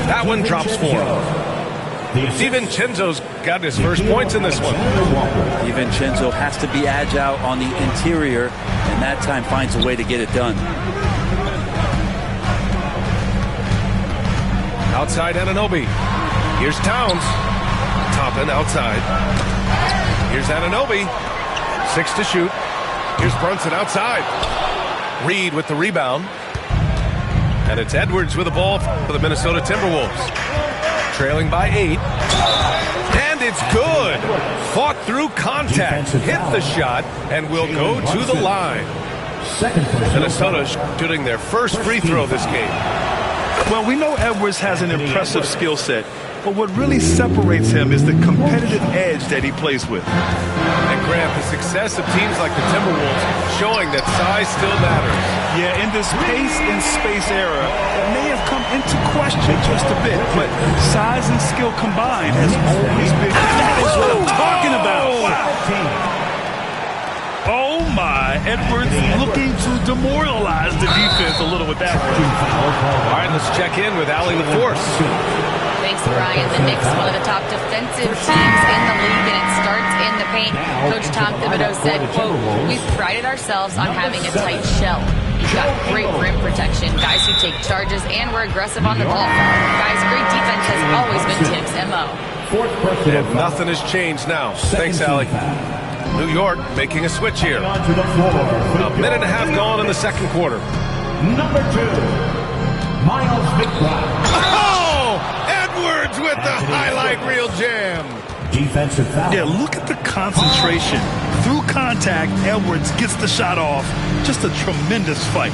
That one drops for him. DiVincenzo's got his first points in this one. DiVincenzo has to be agile on the interior, and that time finds a way to get it done. Outside Anunoby. Here's Towns. Toppin outside. Here's Anunoby. 6 to shoot. Here's Brunson outside. Reed with the rebound. And it's Edwards with the ball for the Minnesota Timberwolves. Trailing by 8. And it's good. Fought through contact. Hit the shot and will go to the line. Minnesota shooting their first free throw this game. Well, we know Edwards has an impressive skill set, but what really separates him is the competitive edge that he plays with. And Grant, the success of teams like the Timberwolves showing that size still matters. Yeah, in this pace and space era, it may have come into question just a bit, but size and skill combined has always been. That is what I'm talking about. Oh my, Edwards looking to demoralize the defense a little with that one. All right, let's check in with Allie LaForce. Thanks, Brian. The Knicks, one of the top defensive teams in the league, and it starts in the paint. Coach Tom Thibodeau said, quote, "We've prided ourselves on having a tight shell. We've got great rim protection, guys who take charges, and we're aggressive on the ball. Guys, great defense has always been Tim's MO." And nothing has changed now. Thanks, Allie. New York making a switch here. A minute and a half gone in the second quarter. Number 2, Miles McBride. Oh! Edwards with the highlight reel jam. Defensive foul. Yeah, look at the concentration. Through contact, Edwards gets the shot off. Just a tremendous fight.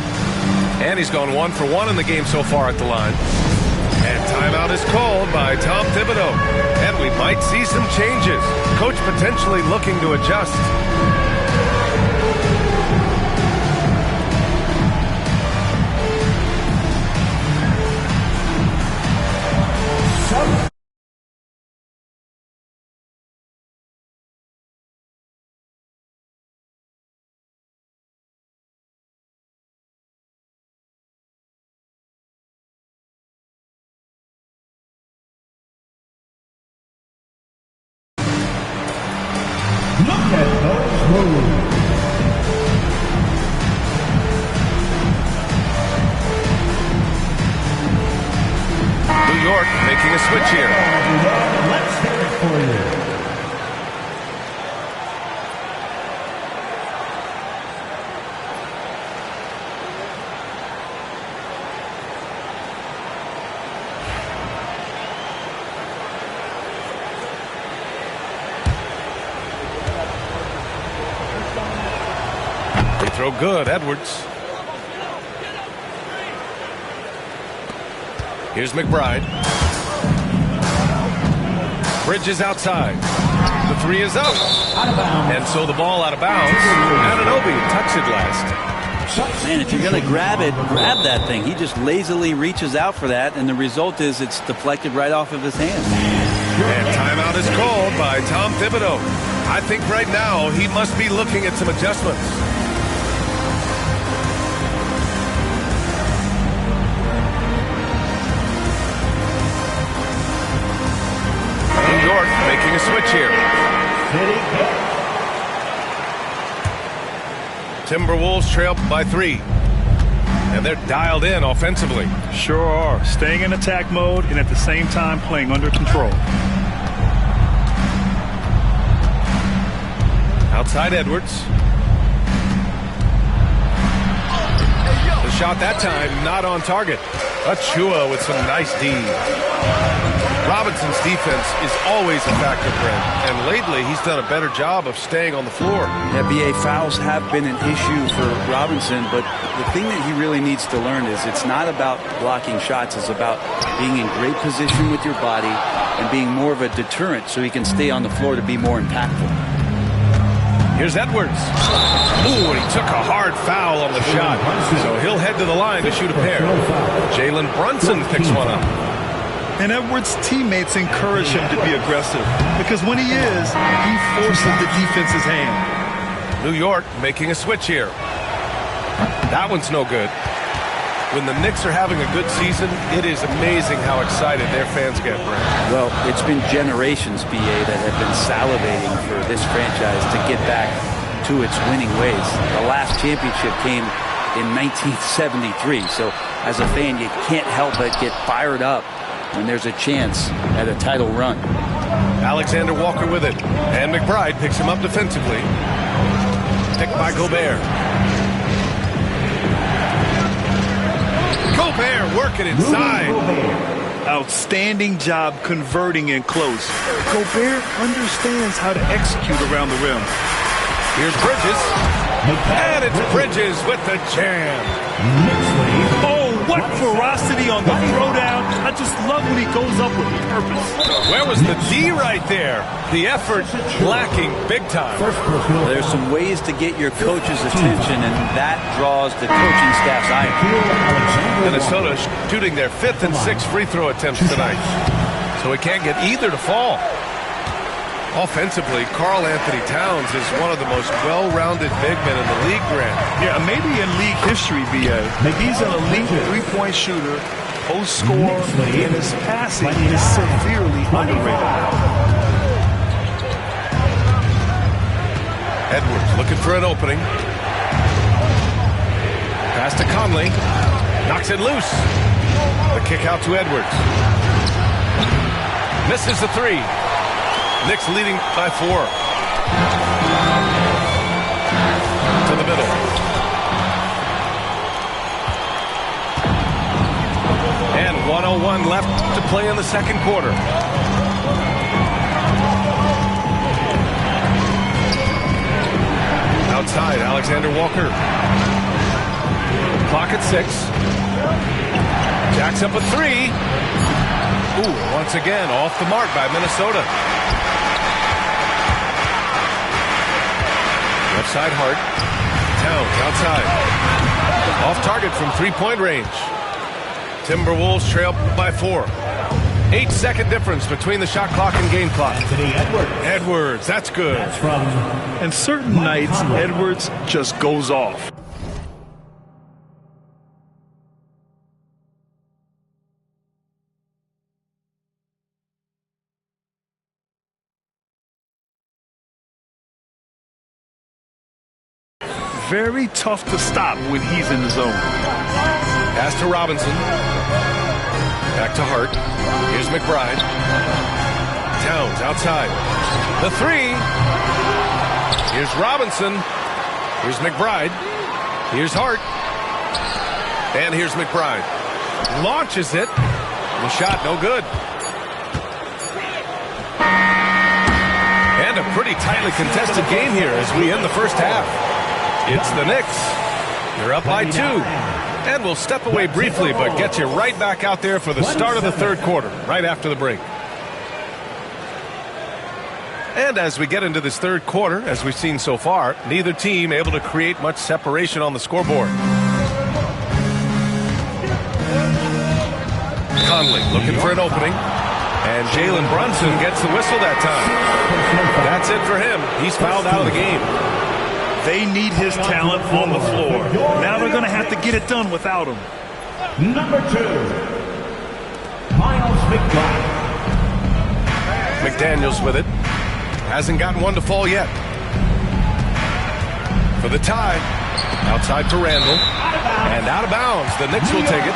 And he's gone 1 for 1 in the game so far at the line. And timeout is called by Tom Thibodeau. And we might see some changes. Coach potentially looking to adjust. Look at those moves. New York making a switch here. Let's hear it for you. Throw good, Edwards. Here's McBride. Bridges outside. The three is up. And so the ball out of bounds. Anunoby touched it last. Man, if you're going to grab it, grab that thing. He just lazily reaches out for that, and the result is it's deflected right off of his hand. And timeout is called by Tom Thibodeau. I think right now he must be looking at some adjustments. New York making a switch here. Timberwolves trail by 3. And they're dialed in offensively. Sure are. Staying in attack mode and at the same time playing under control. Outside Edwards. The shot that time not on target. Achua with some nice D. Robinson's defense is always a factor, Brent, and lately he's done a better job of staying on the floor. Yeah, BA, fouls have been an issue for Robinson, but the thing that he really needs to learn is it's not about blocking shots, it's about being in great position with your body and being more of a deterrent so he can stay on the floor to be more impactful. Here's Edwards. Ooh, and he took a hard foul on the shot, so he'll head to the line to shoot a pair. Jalen Brunson picks one up. And Edwards' teammates encourage him to be aggressive because when he is, he forces the defense's hand. New York making a switch here. That one's no good. When the Knicks are having a good season, it is amazing how excited their fans get, Brent. Well, it's been generations, BA, that have been salivating for this franchise to get back to its winning ways. The last championship came in 1973, so as a fan, you can't help but get fired up when there's a chance at a title run. Alexander Walker with it, and McBride picks him up defensively. Picked by Gobert. Gobert working inside. Outstanding job converting in close. Gobert understands how to execute around the rim. Here's Bridges. And it's Bridges with the jam. Oh, What ferocity on the throwdown. I just love when he goes up with purpose. Where was the D right there? The effort lacking big time. There's some ways to get your coach's attention, and that draws the coaching staff's eye. Minnesota shooting their 5th and 6th free throw attempts tonight. So he can't get either to fall. Offensively, Karl Anthony Towns is one of the most well-rounded big men in the league, Grant. Yeah, maybe in league history, B.A. He's an elite three-point shooter, post scorer, and his passing is severely underrated. Edwards looking for an opening. Pass to Conley. Knocks it loose. The kick out to Edwards. Misses the three. Knicks leading by 4. To the middle. And 1:01 left to play in the second quarter. Outside, Alexander Walker. Clock at 6. Jacks up a 3. Ooh, once again, off the mark by Minnesota. Left side, Hart. Towns outside. Off target from three-point range. Timberwolves trail by 4. 8-second difference between the shot clock and game clock. Edwards, that's good. And certain nights, Edwards just goes off. Very tough to stop when he's in the zone. Pass to Robinson. Back to Hart. Here's McBride. Towns outside. The 3. Here's Robinson. Here's McBride. Here's Hart. And here's McBride. Launches it. The shot no good. And a pretty tightly contested game here as we end the first half. It's the Knicks. They're up by 2. And we'll step away briefly, but get you right back out there for the start of the third quarter, right after the break. And as we get into this third quarter, as we've seen so far, neither team able to create much separation on the scoreboard. Conley looking for an opening. And Jalen Brunson gets the whistle that time. That's it for him. He's fouled out of the game. They need his talent on the floor. Now they're going to have to get it done without him. Number 2, Miles McBride. McDaniels with it. Hasn't gotten one to fall yet. For the tie. Outside to Randall. And out of bounds. The Knicks will take it.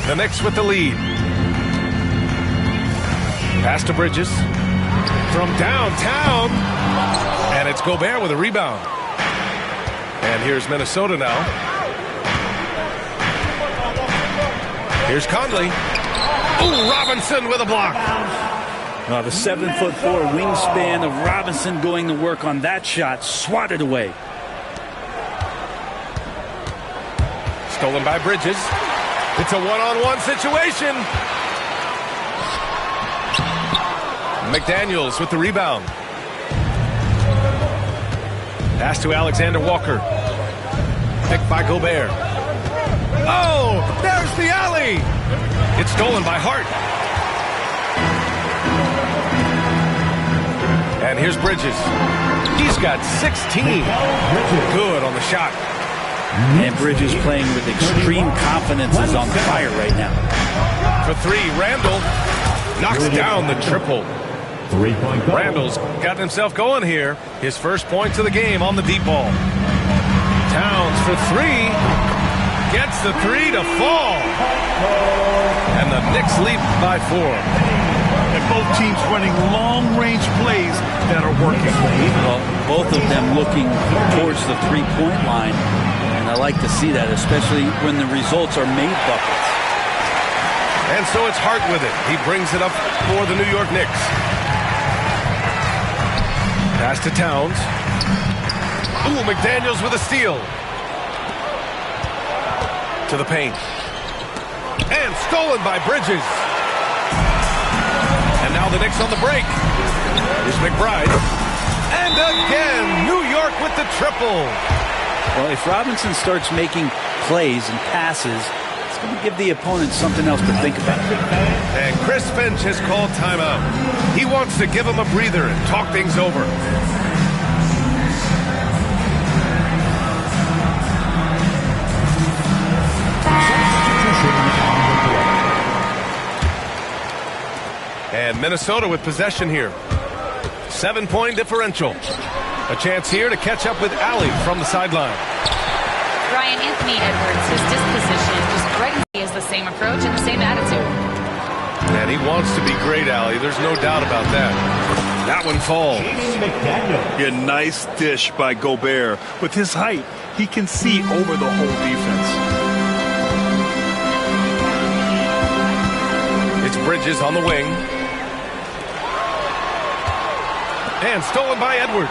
The Knicks with the lead. Pass to Bridges. From downtown. And it's Gobert with a rebound. And here's Minnesota now. Here's Conley. Ooh, Robinson with a block. The 7'4" wingspan of Robinson going to work on that shot. Swatted away. Stolen by Bridges. It's a one-on-one situation. McDaniels with the rebound. Pass to Alexander Walker. Picked by Gobert. Oh, there's the alley. It's stolen by Hart. And here's Bridges. He's got 16. Good on the shot. And Bridges playing with extreme confidence is on fire right now. For 3, Randall knocks down the triple. Randall's got himself going here. His first points of the game on the deep ball. Towns for 3. Gets the 3 to fall. And the Knicks lead by 4. And both teams running long-range plays that are working. Well, both of them looking towards the three-point line. And I like to see that, especially when the results are made buckets. And so it's Hart with it. He brings it up for the New York Knicks. Pass to Towns. Ooh, McDaniels with a steal. To the paint. And stolen by Bridges. And now the Knicks on the break. Here's McBride. And again, New York with the triple. Well, if Robinson starts making plays and passes, it's going to give the opponent something else to think about. And Chris Finch has called timeout. He wants to give him a breather and talk things over. And Minnesota with possession here. 7-point differential. A chance here to catch up with Allie from the sideline. Brian, Anthony Edwards, his disposition, just right, he has the same approach and the same attitude. And he wants to be great, Allie. There's no doubt about that. That one falls. A nice dish by Gobert. With his height, he can see over the whole defense. It's Bridges on the wing. And stolen by Edwards.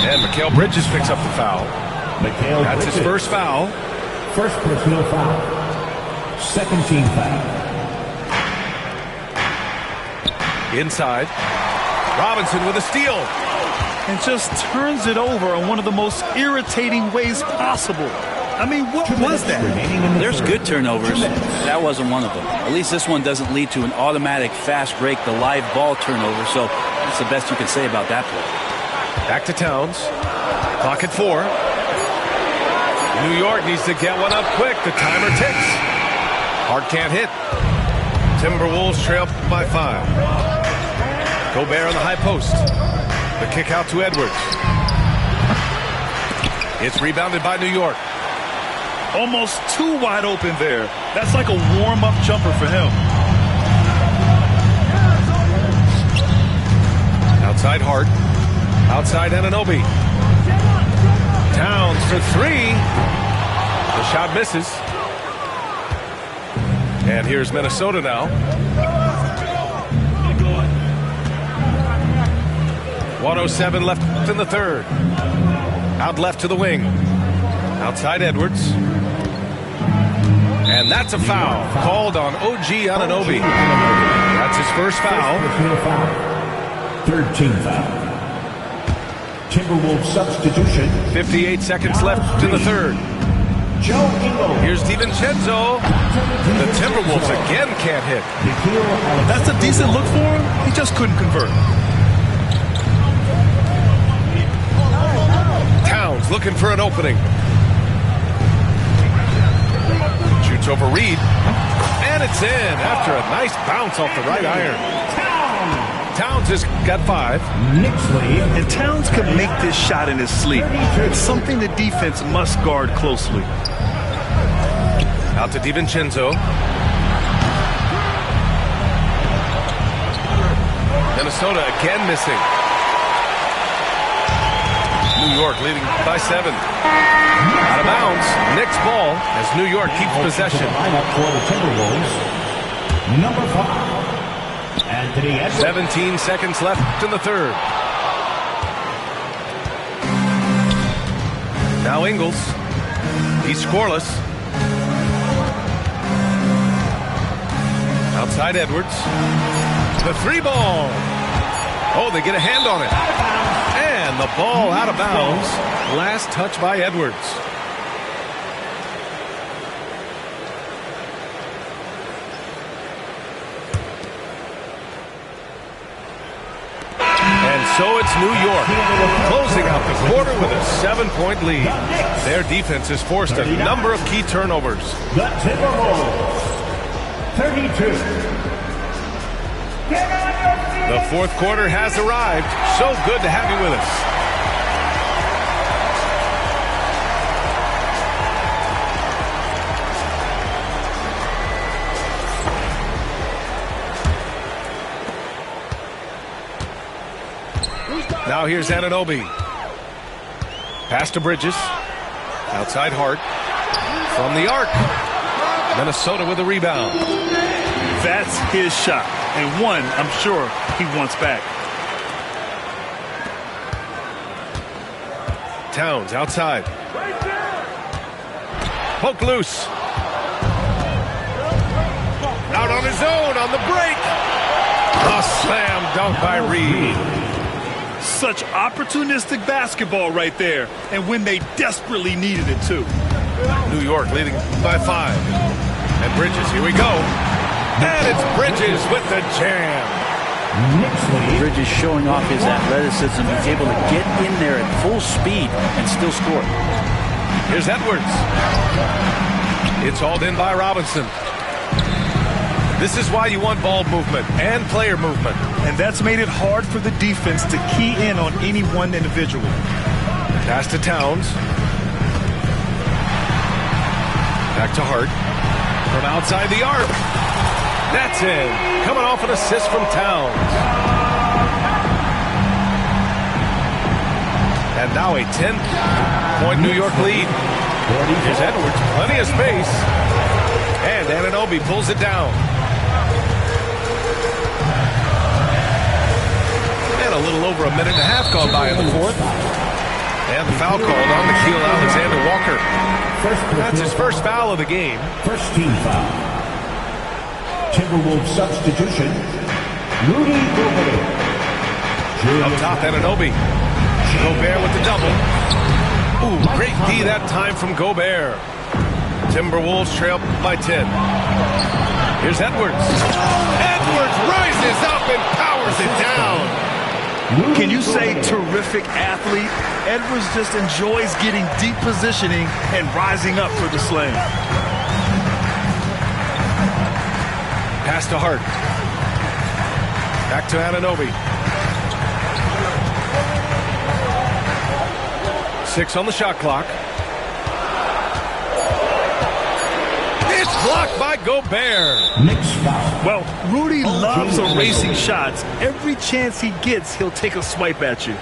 And Mikal Bridges picks up the foul. That's his first foul. First personal foul. Second team foul. Inside. Robinson with a steal. And just turns it over in one of the most irritating ways possible. I mean, what was that? There's good turnovers. That wasn't one of them. At least this one doesn't lead to an automatic fast break, the live ball turnover, so that's the best you can say about that play. Back to Towns. Clock at 4. New York needs to get one up quick. The timer ticks. Hart can't hit. Timberwolves trail by 5. Gobert on the high post. The kick out to Edwards. It's rebounded by New York. Almost too wide open there. That's like a warm-up jumper for him. Outside Hart. Outside Anunoby. Towns for 3. The shot misses. And here's Minnesota now. 1:07 left in the third. Out left to the wing. Outside Edwards. And that's a foul called on OG Anunoby. That's his first foul. Third team foul. Timberwolves substitution. 58 seconds left in the third. Joe Ingles. Here's DiVincenzo. The Timberwolves again can't hit. That's a decent look for him. He just couldn't convert. Towns looking for an opening. Shoots over Reed. And it's in after a nice bounce off the right iron. Towns has got 5. Knicks lead. And Towns can make this shot in his sleep. It's something the defense must guard closely. Out to DiVincenzo. Minnesota again missing. New York leading by 7. Out of bounds. Knicks ball as New York keeps possession. Lineup for the Timberwolves. Number 5. Anthony Edwards. 17 seconds left in the third. Now Ingles. He's scoreless. Outside Edwards. The 3 ball. Oh, they get a hand on it. And the ball out of bounds. Last touch by Edwards. So it's New York closing out the quarter with a 7-point lead. Their defense has forced a number of key turnovers. The Timberwolves, 32. The fourth quarter has arrived. So good to have you with us. Now here's Anunoby. Pass to Bridges. Outside Hart. From the arc. Minnesota with a rebound. That's his shot. and one I'm sure he wants back. Towns outside. Poke loose. Out on his own on the break. A slam dunk by Reed. Such opportunistic basketball right there, and when they desperately needed it too. New York leading by 5. And Bridges, here we go. And it's Bridges with the jam. Bridges showing off his athleticism. He's able to get in there at full speed and still score. Here's Edwards. It's hauled in by Robinson. This is why you want ball movement and player movement. And that's made it hard for the defense to key in on any one individual. Pass to Towns. Back to Hart. From outside the arc. That's in. Coming off an assist from Towns. And now a 10-point New York lead. Here's Edwards. Plenty of space. And Anunoby pulls it down. And a little over a minute and a half gone by in the fourth. And the foul called on Nickeil Alexander-Walker. That's his first foul of the game. First team foul. Timberwolves substitution. Rudy Gobert. Up top, Anunoby. Gobert with the double. Ooh, great D that time from Gobert. Timberwolves trail by 10. Here's Edwards. Edwards rises up and powers it down. Can you say terrific athlete? Edwards just enjoys getting deep positioning and rising up for the slam. Pass to Hart. Back to Anunoby. 6 on the shot clock. It's blocked by Gobert. Next foul. Well, Rudy loves erasing shots. Every chance he gets, he'll take a swipe at you.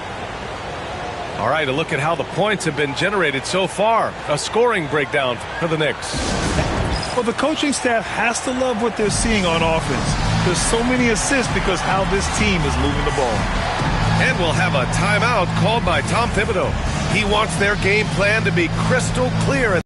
All right, a look at how the points have been generated so far. A scoring breakdown for the Knicks. Well, the coaching staff has to love what they're seeing on offense. There's so many assists because how this team is moving the ball. And we'll have a timeout called by Tom Thibodeau. He wants their game plan to be crystal clear.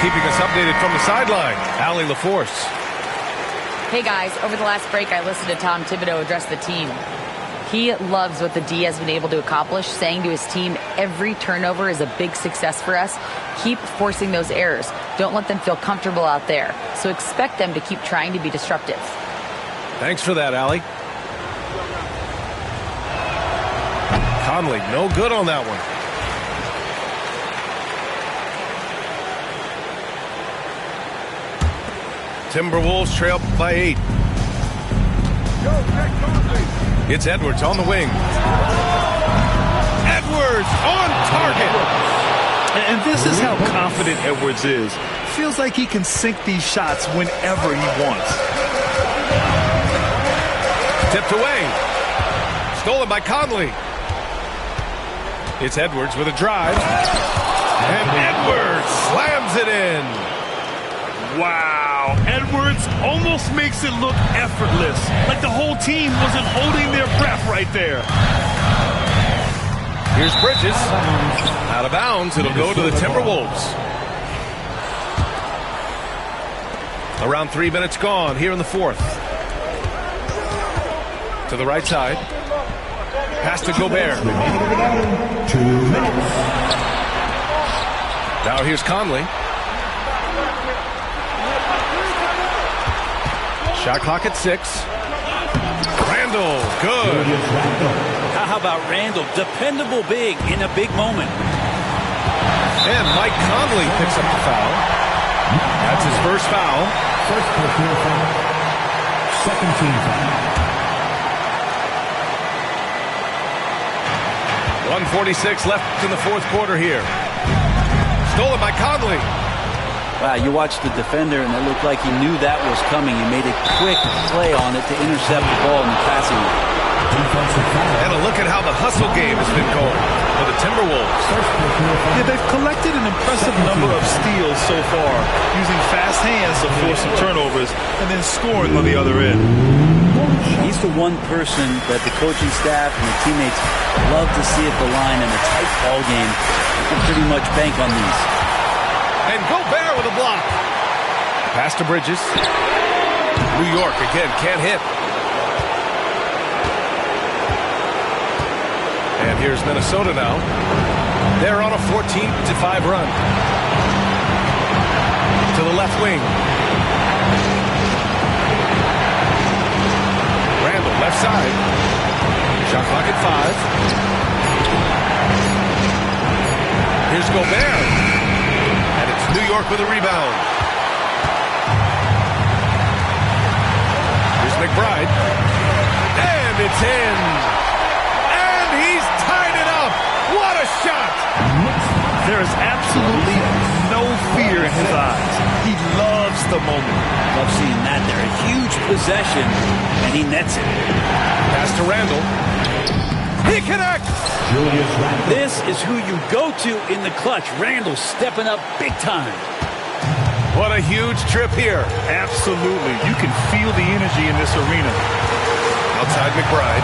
Keeping us updated from the sideline, Allie LaForce. Hey guys, over the last break I listened to Tom Thibodeau address the team. He loves what the D has been able to accomplish, saying to his team, every turnover is a big success for us. Keep forcing those errors. Don't let them feel comfortable out there. So expect them to keep trying to be disruptive. Thanks for that, Allie. Conley, no good on that one. Timberwolves trail by 8. It's Edwards on the wing. Edwards on target. And this is how confident Edwards is. Feels like he can sink these shots whenever he wants. Tipped away. Stolen by Conley. It's Edwards with a drive. And Edwards slams it in. Wow. Edwards almost makes it look effortless. Like the whole team wasn't holding their breath right there. Here's Bridges. Out of bounds. It'll go to the Timberwolves. Around 3 minutes gone here in the fourth. To the right side. Pass to Gobert. 2 minutes. Now here's Conley. Shot clock at 6. Randall, good. How about Randall? Dependable big in a big moment. And Mike Conley picks up the foul. That's his first foul. First personal foul. Second team foul. 1:46 left in the fourth quarter here. Stolen by Conley. Wow, you watched the defender, and it looked like he knew that was coming. He made a quick play on it to intercept the ball in the passing lane. And a look at how the hustle game has been going for the Timberwolves. Yeah, they've collected an impressive number of steals so far, using fast hands to force some turnovers and then scoring on the other end. He's the one person that the coaching staff and the teammates love to see at the line in a tight ball game. You can pretty much bank on these. And Gobert with a block. Pass to Bridges. New York again can't hit. And here's Minnesota now. They're on a 14-5 run. To the left wing. Randall, left side. Shot clock at 5. Here's Gobert. And it's New York with a rebound. Here's McBride. And it's in. He's tied it up. What a shot. There is absolutely no fear in his eyes. He loves the moment. Love seeing that there. A huge possession, and he nets it. Pass to Randall. He connects. This is who you go to in the clutch. Randall stepping up big time. What a huge trip here. Absolutely. You can feel the energy in this arena. Outside McBride.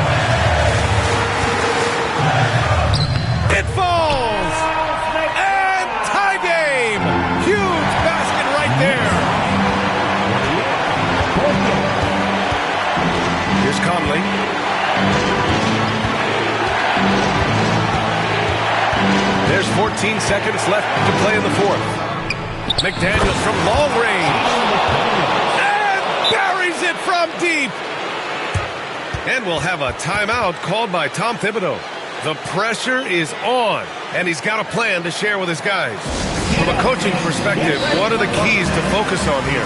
It falls! And tie game! Huge basket right there! Here's Conley. There's 14 seconds left to play in the fourth. McDaniels from long range. And buries it from deep! And we'll have a timeout called by Tom Thibodeau. The pressure is on, and he's got a plan to share with his guys. From a coaching perspective, what are the keys to focus on here?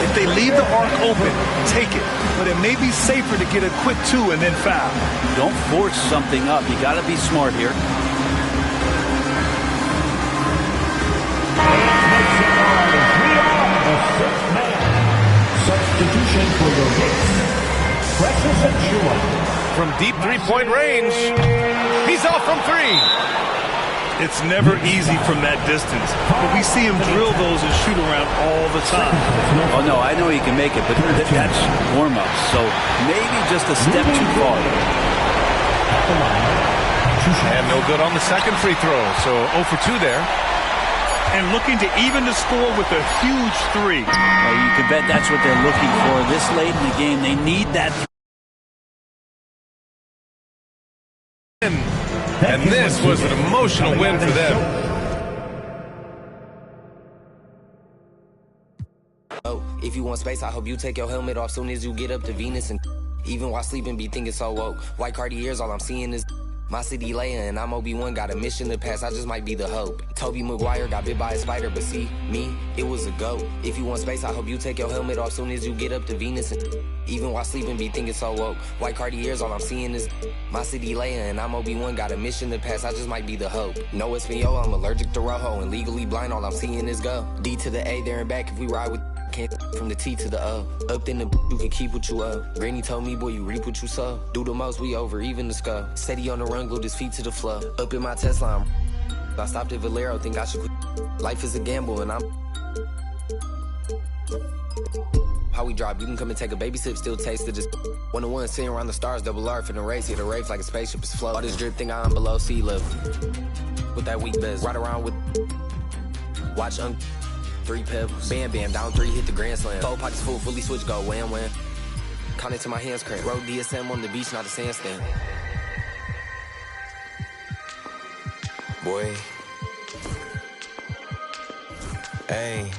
If they leave the arc open, take it. But it may be safer to get a quick two and then foul. Don't force something up. You got to be smart here. Substitution for your Knicks. Precious Achiuwa. From deep three-point range, he's off from three. It's never easy from that distance, but we see him drill those and shoot around all the time. Oh, no, I know he can make it, but that's warm-up, so maybe just a step too far. And no good on the second free throw, so 0 for 2 there. And looking to even the score with a huge three. Well, you can bet that's what they're looking for this late in the game. They need that. And this was an emotional win for them. Oh, if you want space, I hope you take your helmet off soon as you get up to Venus. And even while sleeping, be thinking so woke. White Cartiers, all I'm seeing is my city Leia, and I'm Obi-Wan, got a mission to pass, I just might be the hope. Toby Maguire got bit by a spider, but see, me, it was a go. If you want space, I hope you take your helmet off soon as you get up to Venus. And even while sleeping, be thinking so woke. White Cartiers, all I'm seeing is my city Leia, and I'm Obi-Wan, got a mission to pass, I just might be the hope. No Espanol, I'm allergic to Rojo, and legally blind, all I'm seeing is go. D to the A, there and back, if we ride with can't from the T to the O. Up in the you can keep what you owe. Granny told me, boy, you reap what you sow. Do the most, we over, even the skull. Steady on the run, glued his feet to the floor. Up in my Tesla, I stopped at Valero, think I should quit. Life is a gamble, and I'm how we drop, you can come and take a baby sip, still taste it. Just 1-1, sitting around the stars, double R for the race. Hit a rave like a spaceship is flow. All this drip thing I'm below sea level. With that weak best, ride around with. Watch 3 pebbles, bam bam, down 3, hit the grand slam. 4 pockets full, fully switch, go wham wham. Count it to my hands crank. Road DSM on the beach, not a sandstand. Boy. Hey,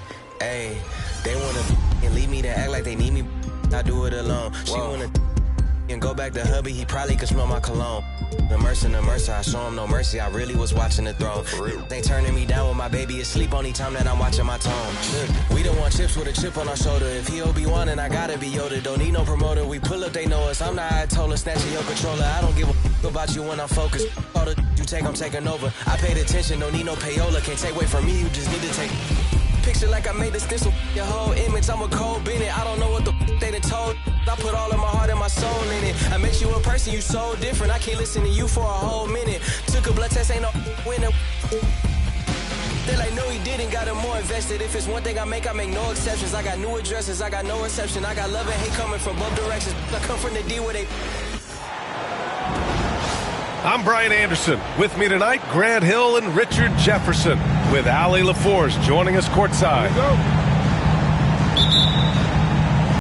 they wanna and leave me to act like they need me. I do it alone. She wanna and go back to hubby, he probably could smell my cologne. The mercy, I show him no mercy. I really was watching the throne. They turning me down when my baby is asleep. Only time that I'm watching my tone. We don't want chips with a chip on our shoulder. If he Obi-Wan and I gotta be Yoda. Don't need no promoter. We pull up, they know us. I'm the Ayatollah, snatching your controller. I don't give a f about you when I'm focused. All the you take, I'm taking over. I paid attention, don't need no payola. Can't take away from me, you just need to take. Picture like I made the stencil. Your whole image, I'm a cold Bennett. I don't know what the f they done told. I put all of my heart and my soul in it. I make you a person, you so different. I can't listen to you for a whole minute. Took a blood test, ain't no winner. They're like, no, he didn't, got him more invested. If it's one thing I make no exceptions. I got new addresses, I got no reception. I got love and hate coming from both directions. I come from the D where they... I'm Brian Anderson. With me tonight, Grant Hill and Richard Jefferson, with Allie LaForce joining us courtside.